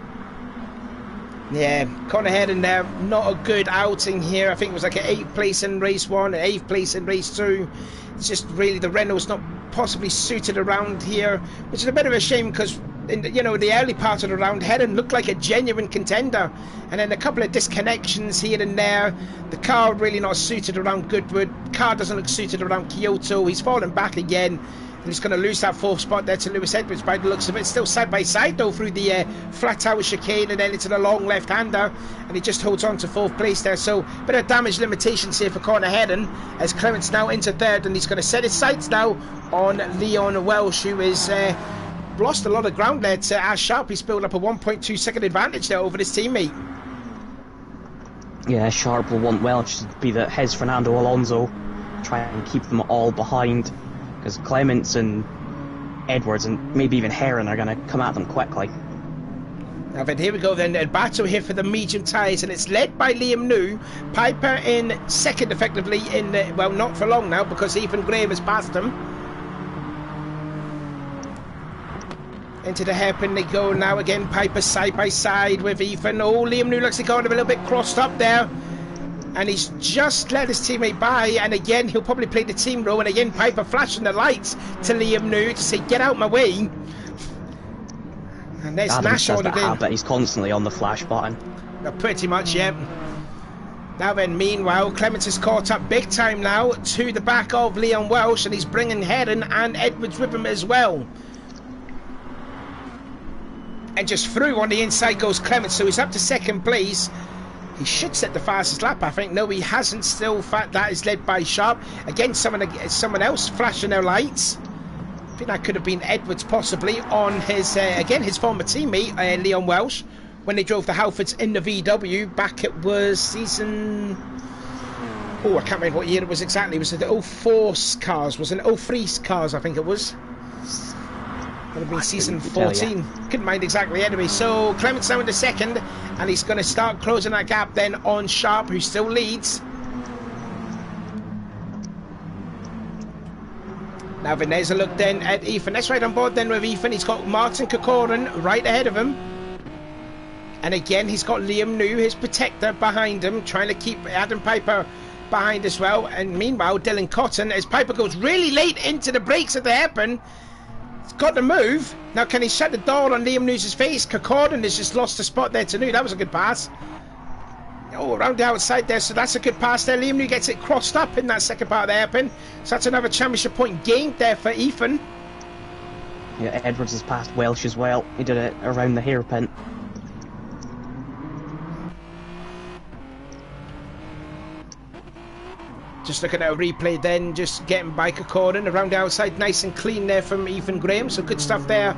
Yeah, Connor Heron there, not a good outing here. I think it was like an 8th place in race 1, an 8th place in race 2. It's just really the Renault's not possibly suited around here, which is a bit of a shame because in the early part of the round, Heron looked like a genuine contender, and then a couple of disconnections here and there. The car really not suited around Goodwood. Car doesn't look suited around Kyoto. He's fallen back again, and he's going to lose that 4th spot there to Lewis Edwards by the looks of it. Still side by side though through the flat tower chicane and then into the long left-hander, and he just holds on to 4th place there. So a bit of damage limitations here for Connor Heron, as Clements now into 3rd, and he's going to set his sights now on Leon Welsh, who is lost a lot of ground there to Ash Sharp. He's built up a 1.2 second advantage there over his teammate. Yeah, Sharp will want Welsh to be his Fernando Alonso, try and keep them all behind, because Clements and Edwards and maybe even Heron are going to come at them quickly. Now then, here we go then, a battle here for the medium tyres, and it's led by Liam New. Piper in 2nd effectively, well, not for long now, because Ethan Graham has passed him. Into the hairpin they go now again. Piper side by side with Ethan. Oh, Liam New looks like he got him a little bit crossed up there, and he's just let his teammate by, and again he'll probably play the team role, and again Piper flashing the lights to Liam New to say get out my way. And there's Nash ordered in. But he's constantly on the flash button. Pretty much, yeah. Now then, meanwhile, Clements is caught up big time now to the back of Leon Welsh, and he's bringing Heron and Edwards with him as well. And just through on the inside goes Clements, so he's up to 2nd place. He should set the fastest lap, I think. No, he hasn't still. In fact, that is led by Sharp. Again, someone else flashing their lights. I think that could have been Edwards possibly on his, again, his former teammate, Leon Welsh, when they drove the Halfords in the VW. Back it was season... Oh, I can't remember what year it was exactly. It was the 04 cars, wasn't it? 03 cars, I think it was. Would have been season 14. Couldn't mind exactly anyway. So Clements now into 2nd, and he's going to start closing that gap then on Sharp, who still leads. Now then, there's a look then at Ethan. Let's right on board then with Ethan. He's got Martin Kokoren right ahead of him, and again he's got Liam New, his protector, behind him, trying to keep Adam Piper behind as well. And meanwhile, Dylan Cotton, as Piper goes really late into the brakes at the hairpin, got to move. Now can he shut the door on Liam New's face? Kokorden has just lost the spot there to New. That was a good pass. Oh, around the outside there, so that's a good pass there. Liam New gets it crossed up in that second part of the hairpin, so that's another championship point gained there for Ethan. Yeah, Edwards has passed Welsh as well. He did it around the hairpin. Just looking at a replay then, just getting Biker Corden around the outside, nice and clean there from Ethan Graham. So good stuff there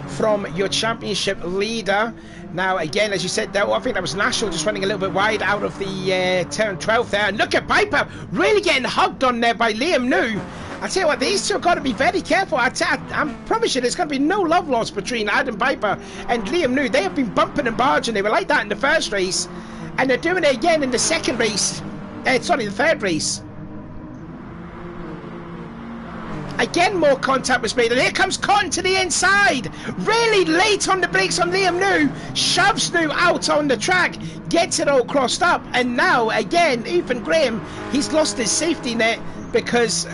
from your championship leader. Now again, as you said, I think that was National just running a little bit wide out of the turn 12 there. And look at Piper really getting hugged on there by Liam New. I tell you what, these two have got to be very careful. I promise you, there's going to be no love lost between Adam Piper and Liam New. They have been bumping and barging. They were like that in the first race, and they're doing it again in the second race. Sorry, the third race. Again, more contact was made, and here comes Cotton to the inside. Really late on the brakes on Liam New. Shoves New out on the track, gets it all crossed up, and now, again, Ethan Graham, he's lost his safety net because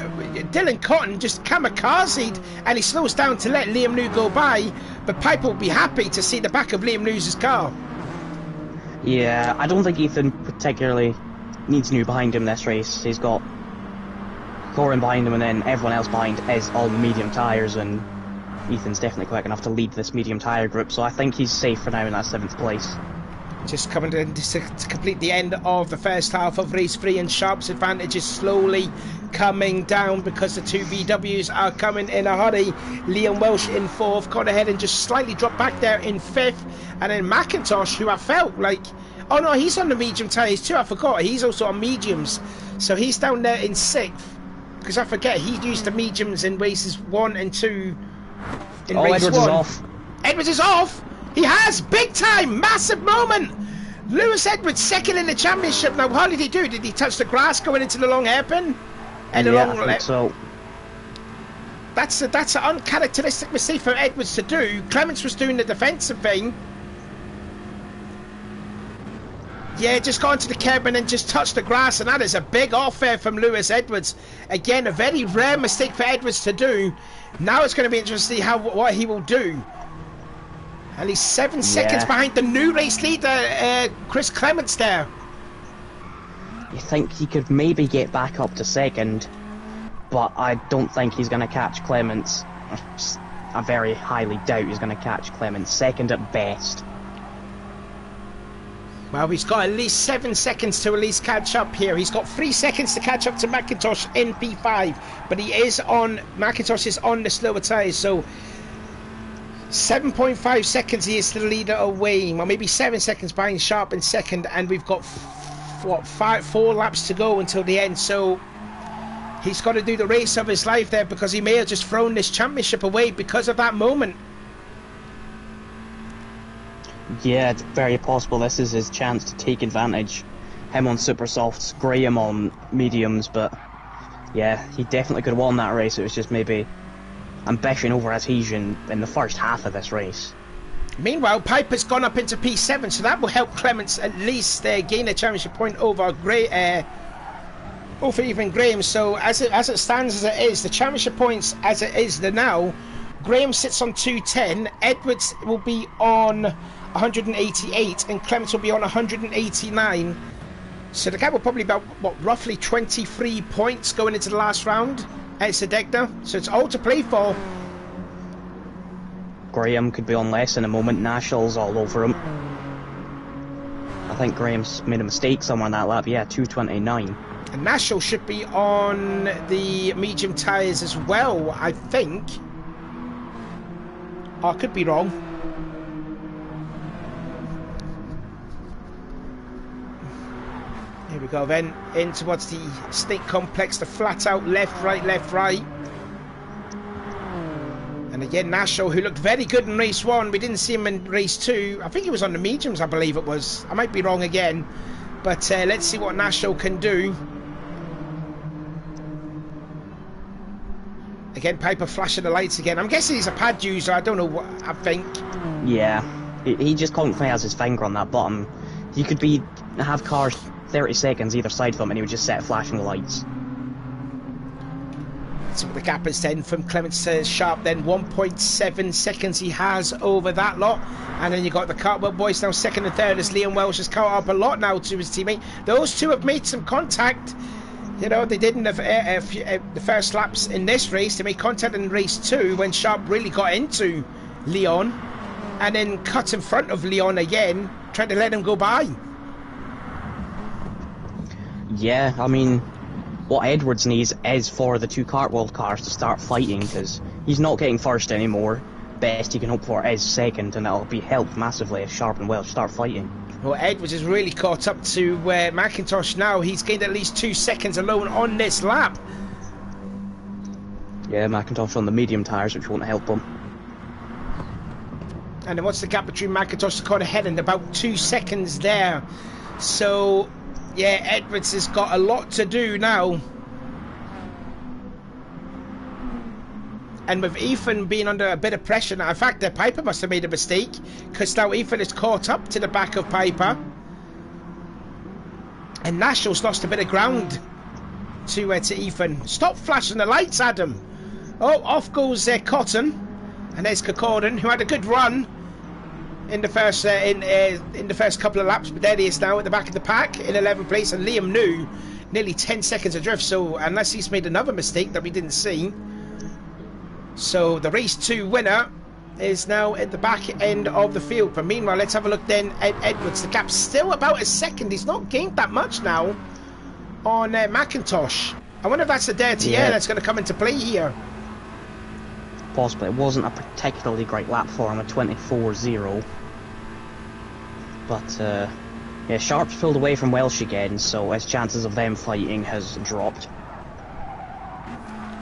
Dylan Cotton just kamikazed, and he slows down to let Liam New go by, but Piper will be happy to see the back of Liam New's car. Yeah, I don't think Ethan particularly needs New behind him this race. He's got Corin behind him, and then everyone else behind is all medium tyres, and Ethan's definitely quick enough to lead this medium tyre group, so I think he's safe for now in that 7th place. Just coming to complete the end of the first half of race 3, and Sharp's advantage is slowly coming down because the two VWs are coming in a hurry. Liam Welsh in 4th, got ahead and just slightly dropped back there in 5th, and then McIntosh, who I felt like, oh no, he's on the medium tyres too, I forgot, he's also on mediums, so he's down there in 6th, because I forget, he used the mediums in races 1 and 2 in race Edwards 1. Is off. Edwards is off! He has! Big time! Massive moment! Lewis Edwards second in the championship. Now, how did he do? Did he touch the grass going into the long hairpin? And yeah, I think so. That's an uncharacteristic mistake for Edwards to do. Clements was doing the defensive thing. Yeah, just got into the curb and then just touched the grass, and that is a big off there from Lewis Edwards. Again, a very rare mistake for Edwards to do. Now it's going to be interesting to see what he will do. And he's 7 seconds behind the new race leader, Chris Clements there. You think he could maybe get back up to 2nd, but I don't think he's going to catch Clements. I very highly doubt he's going to catch Clements. 2nd at best. Well, he's got at least 7 seconds to at least catch up here. He's got 3 seconds to catch up to McIntosh in P5, but McIntosh is on the slower tyres, so 7.5 seconds he is the leader away. Well, maybe 7 seconds behind Sharp in 2nd, and we've got 4 laps to go until the end, so he's got to do the race of his life there, because he may have just thrown this championship away because of that moment. Yeah, it's very possible this is his chance to take advantage. Him on super softs, Graham on mediums, but yeah, he definitely could have won that race. It was just maybe ambition over adhesion in the first half of this race. Meanwhile, Piper's gone up into P7, so that will help Clements at least gain a championship point over even Graham. So as it stands, as it is, the championship points as it is now, Graham sits on 210, Edwards will be on 188, and Clements will be on 189. So the gap will probably be about, roughly 23 points going into the last round at Sedegna. So it's all to play for. Graham could be on less in a moment. Nashall's all over him. I think Graham's made a mistake somewhere on that lap. Yeah, 229. And Nashall should be on the medium tyres as well, I think. I could be wrong. Here we go then, in towards the Snake Complex, the flat out left, right. And again, Nashall, who looked very good in race 1, we didn't see him in race 2. I think he was on the mediums, I believe it was. I might be wrong again. But let's see what Nashall can do. Again, Piper flashing the lights again. I'm guessing he's a pad user, I don't know what, I think. Yeah, he just constantly has his finger on that button. He could have cars 30 seconds either side of him and he would just set flashing lights. So the gap is then from Clements to Sharp, then 1.7 seconds he has over that lot. And then you got the Cartwell boys now 2nd and 3rd as Liam Welsh has caught up a lot now to his teammate. Those two have made some contact. You know, they did in the first laps in this race. They made contact in race 2 when Sharp really got into Leon, and then cut in front of Leon again, trying to let him go by. Yeah, I mean, what Edwards needs is for the two Cartworld cars to start fighting, because he's not getting first anymore. Best he can hope for is second, and that'll be helped massively if Sharp and Welch start fighting. Well, Edwards has really caught up to McIntosh now. He's gained at least 2 seconds alone on this lap. Yeah, McIntosh on the medium tyres, which won't help him. And then what's the gap between McIntosh and Conor Heron? About 2 seconds there. So, yeah, Edwards has got a lot to do now. And with Ethan being under a bit of pressure now, in fact, Piper must have made a mistake, because now Ethan is caught up to the back of Piper. And Nashville's lost a bit of ground to Ethan. Stop flashing the lights, Adam. Oh, off goes Cotton. And there's Kokorden, who had a good run in the first in the first couple of laps, but there he is now at the back of the pack in 11th place, and Liam New nearly 10 seconds adrift, so unless he's made another mistake that we didn't see. So the race 2 winner is now at the back end of the field. But meanwhile, let's have a look then at Edwards. The gap's still about a second. He's not gained that much now on McIntosh. I wonder if that's the dirty air that's going to come into play here. Possibly. It wasn't a particularly great lap for him, a 24.0. But, yeah, Sharp's pulled away from Welsh again, so his chances of them fighting has dropped.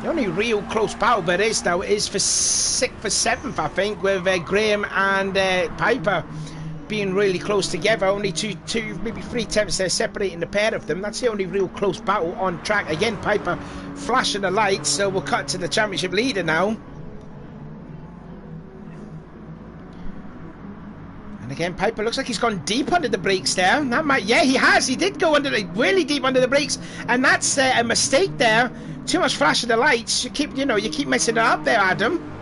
The only real close battle there is now is for 7th, I think, with Graham and Piper being really close together. Only two, maybe 3 tenths there separating the pair of them. That's the only real close battle on track. Again, Piper flashing the lights, so we'll cut to the championship leader now. And again, Piper looks like he's gone deep under the brakes there. That might, yeah, he has. He did go really deep under the brakes, and that's a mistake there. Too much flash of the lights. You keep messing it up there, Adam.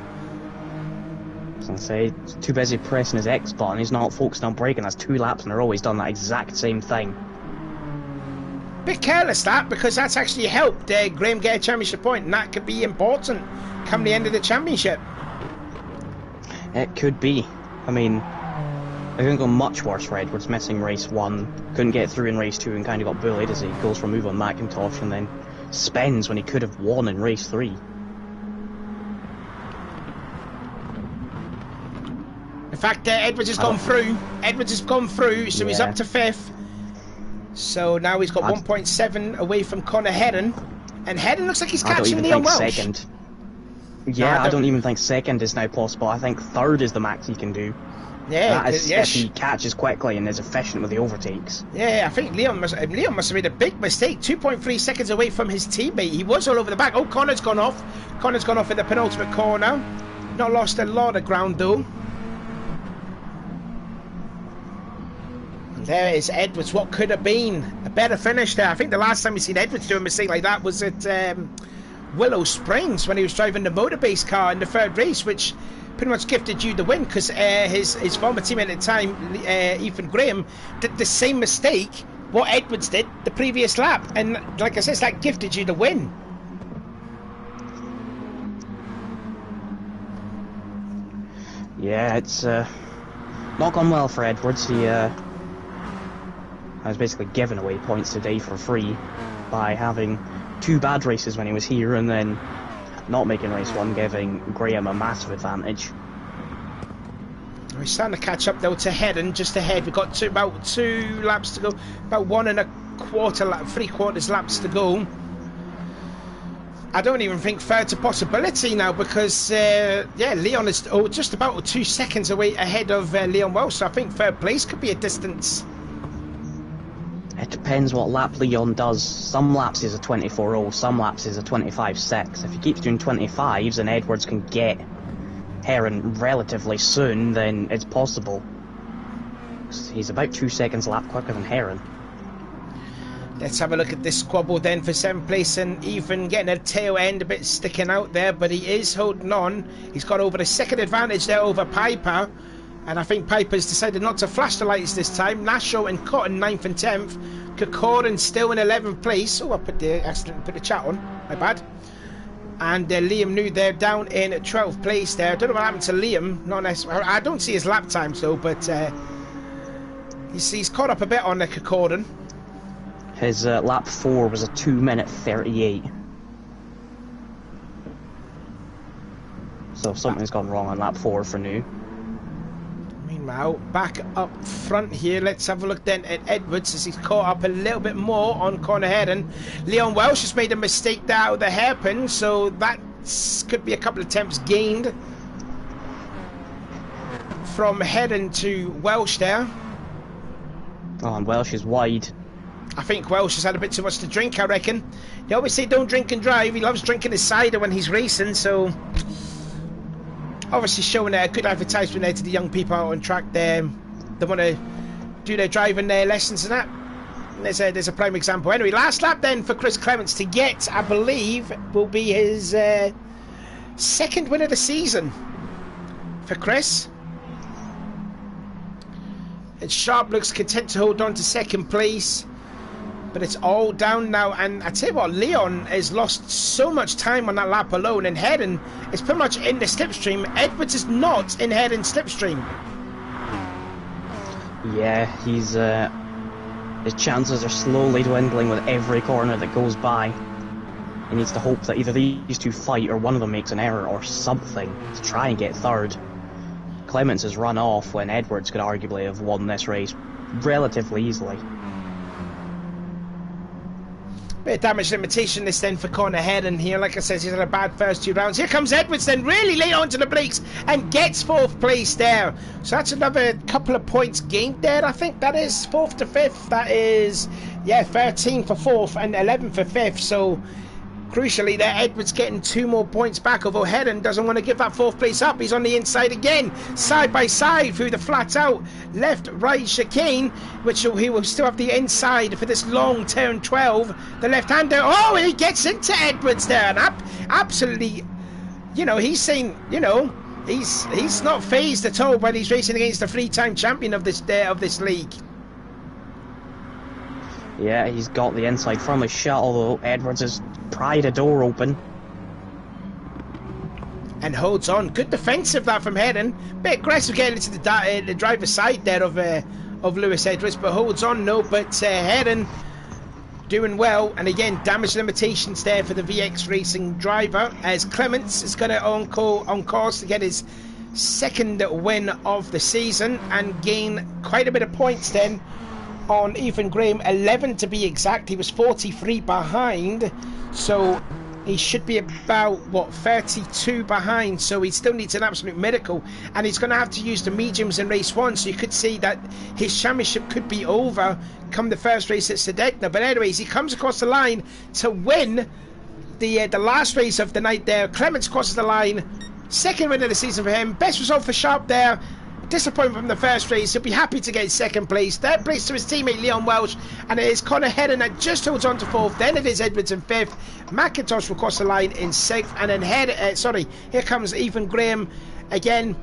I was gonna say, he's too busy pressing his X button. He's not focused on braking. That's 2 laps in a row. He's done that exact same thing. Bit careless that, because that's actually helped Graham get a championship point, and that could be important come the end of the championship. It could be. I mean, it couldn't go much worse for Edwards, missing race 1, couldn't get through in race 2 and kind of got bullied as he goes for a move on McIntosh and then spins when he could have won in race 3. In fact, Edwards has gone through. Edwards has gone through, so he's up to 5th. So now he's got 1.7 away from Conor Heron. And Heron looks like he's catching Leon Welsh. Second. Yeah, no, I don't even think second is now possible. I think 3rd is the max he can do. Yeah, that is if he catches quickly and is efficient with the overtakes. Yeah, I think Leon must have made a big mistake. 2.3 seconds away from his teammate. He was all over the back. Oh, Connor's gone off. Connor's gone off in the penultimate corner. Not lost a lot of ground though. And there is Edwards. What could have been a better finish there? I think the last time we seen Edwards do a mistake like that was at Willow Springs when he was driving the motor-based car in the 3rd race, which pretty much gifted you the win, because his former teammate at the time, Ethan Graham, did the same mistake what Edwards did the previous lap, and like I said, that gifted you the win. Yeah, it's not gone well for Edwards. He has basically given away points today for free by having 2 bad races when he was here, and then not making race 1, giving Graham a massive advantage. We're starting to catch up though to Heron, just ahead. We've got about 2 laps to go, about 1 1/4 lap, 3/4 laps to go. I don't even think 3rd's a possibility now, because yeah, Leon is just about 2 seconds away ahead of Leon Welsh, so I think 3rd place could be a distance. It depends what lap Leon does. Some laps is a 24.0, some laps is a 25.6. If he keeps doing 25s and Edwards can get Heron relatively soon, then it's possible. He's about 2 seconds a lap quicker than Heron. Let's have a look at this squabble then for 7th place, and even getting a tail end a bit sticking out there, but he is holding on. He's got over a second advantage there over Piper. And I think Piper's decided not to flash the lights this time. Nasho and Cotton 9th and 10th. Kokorden still in 11th place. Oh, I accidentally put the chat on. My bad. And Liam New there down in 12th place there. I don't know what happened to Liam. Not necessarily. I don't see his lap times though, but he's caught up a bit on Kokorden. His lap 4 was a 2-minute 38. So something's gone wrong on lap 4 for New. Meanwhile, back up front here, let's have a look then at Edwards as he's caught up a little bit more on corner heading. Leon Welsh has made a mistake there out of the hairpin, so that could be a couple of attempts gained from Heading to Welsh there. Oh, and Welsh is wide. I think Welsh has had a bit too much to drink, I reckon. They always say don't drink and drive. He loves drinking his cider when he's racing, so obviously showing a good advertisement there to the young people out on track there. They want to do their driving lessons and that. And there's a prime example. Anyway, last lap then for Chris Clements to get, I believe, will be his second win of the season for Chris. And Sharp looks content to hold on to second place. But it's all down now, and I tell you what, Leon has lost so much time on that lap alone, and Heading is pretty much in the slipstream. Edwards is not in Heading's slipstream. Yeah, he's his chances are slowly dwindling with every corner that goes by. He needs to hope that either these two fight or one of them makes an error or something to try and get third. Clements has run off when Edwards could arguably have won this race relatively easily. Bit of damage limitation this then for corner Heading here. Like I said, he's had a bad first 2 rounds. Here comes Edwards then, really late onto the brakes and gets 4th place there. So that's another couple of points gained there. I think that is 4th to 5th. That is, yeah, 13 for 4th and 11 for 5th. So crucially there, Edwards getting 2 more points back, although Heading doesn't want to give that 4th place up. He's on the inside again, side by side through the flat out left right chicane, which he will still have the inside for this long turn 12. The left hander, oh, he gets into Edwards there, and absolutely, you know, he's saying, you know, he's not phased at all when he's racing against the 3-time champion of this league. Yeah, he's got the inside from his shot, although Edwards has pried a door open. And holds on. Good defensive that from Heading. Bit aggressive getting into the driver's side there of Lewis Edwards, but holds on, no. But Heading doing well. And again, damage limitations there for the VX Racing driver, as Clements is going to on course to get his second win of the season and gain quite a bit of points then on Ethan Graham, 11 to be exact. He was 43 behind, so he should be about, what, 32 behind, so he still needs an absolute miracle, and he's going to have to use the mediums in race 1, so you could see that his championship could be over come the first race at Sedegna. But anyways, he comes across the line to win the last race of the night there. Clements crosses the line, second win of the season for him. Best result for Sharp there. Disappointment from the first race. He'll be happy to get second place. Third place to his teammate Leon Welsh, and it is Connor Heading that just holds on to 4th. Then it is Edwards in 5th. McIntosh will cross the line in 6th, and then here comes Ethan Graham again.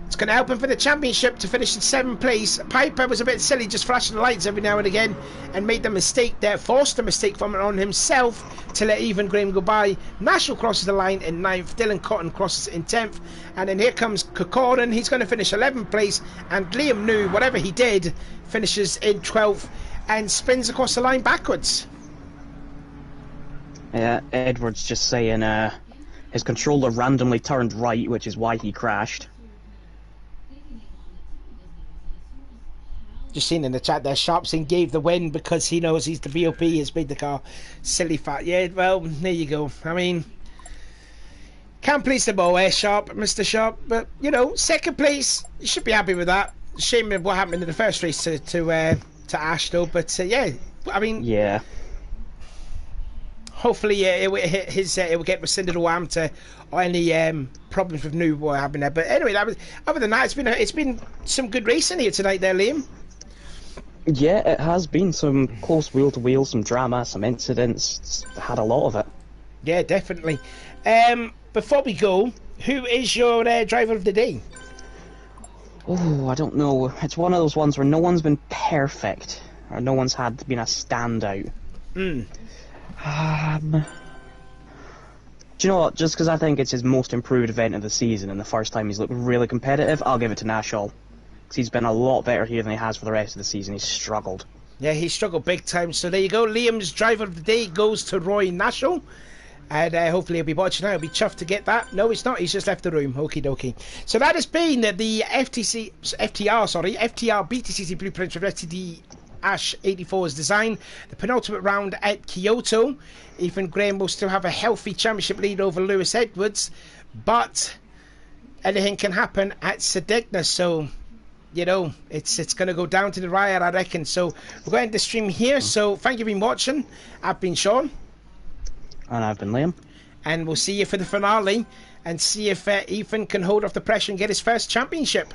It's going to help him for the championship to finish in 7th place. Piper was a bit silly, just flashing the lights every now and again, and made the mistake there, forced a mistake from it on himself to let Ethan Graham go by. Nashville crosses the line in 9th. Dylan Cotton crosses in 10th. And then here comes Kokorin. He's going to finish 11th place. And Liam New, whatever he did, finishes in 12th and spins across the line backwards. Yeah, Edwards just saying his controller randomly turned right, which is why he crashed. Just seen in the chat there, Sharpson gave the win because he knows he's the VOP, has made the car silly fat. Yeah, well, there you go. I mean, can't please them all, Sharp, Mr. Sharp. But, you know, second place, you should be happy with that. Shame of what happened in the first race to Ash, though. But, yeah, I mean... Yeah. Hopefully, it will get rescinded or AMTA or any problems with New will happen there. But anyway, other than that, it's been some good racing here tonight there, Liam. Yeah, it has been some close wheel-to-wheel, some drama, some incidents. It's had a lot of it. Yeah, definitely. Before we go, who is your driver of the day? Oh, I don't know. It's one of those ones where no one's been perfect, or no one's been a standout. Hmm. Do you know what? Just because I think it's his most improved event of the season and the first time he's looked really competitive, I'll give it to Nashall. Because he's been a lot better here than he has for the rest of the season. He's struggled. Yeah, he struggled big time. So there you go. Liam's driver of the day goes to Roy Nashel. And hopefully he'll be watching now. He'll be chuffed to get that. No, it's not. He's just left the room. Okie dokie. So that has been the FTR BTCC Blueprint of STDash84's design. The penultimate round at Kyoto. Ethan Graham will still have a healthy championship lead over Lewis Edwards. But anything can happen at Sedegna. So, you know, it's going to go down to the wire, I reckon. So we're going to end the stream here. So thank you for watching. I've been Sean. And I've been Liam. And we'll see you for the finale and see if Ethan can hold off the pressure and get his first championship.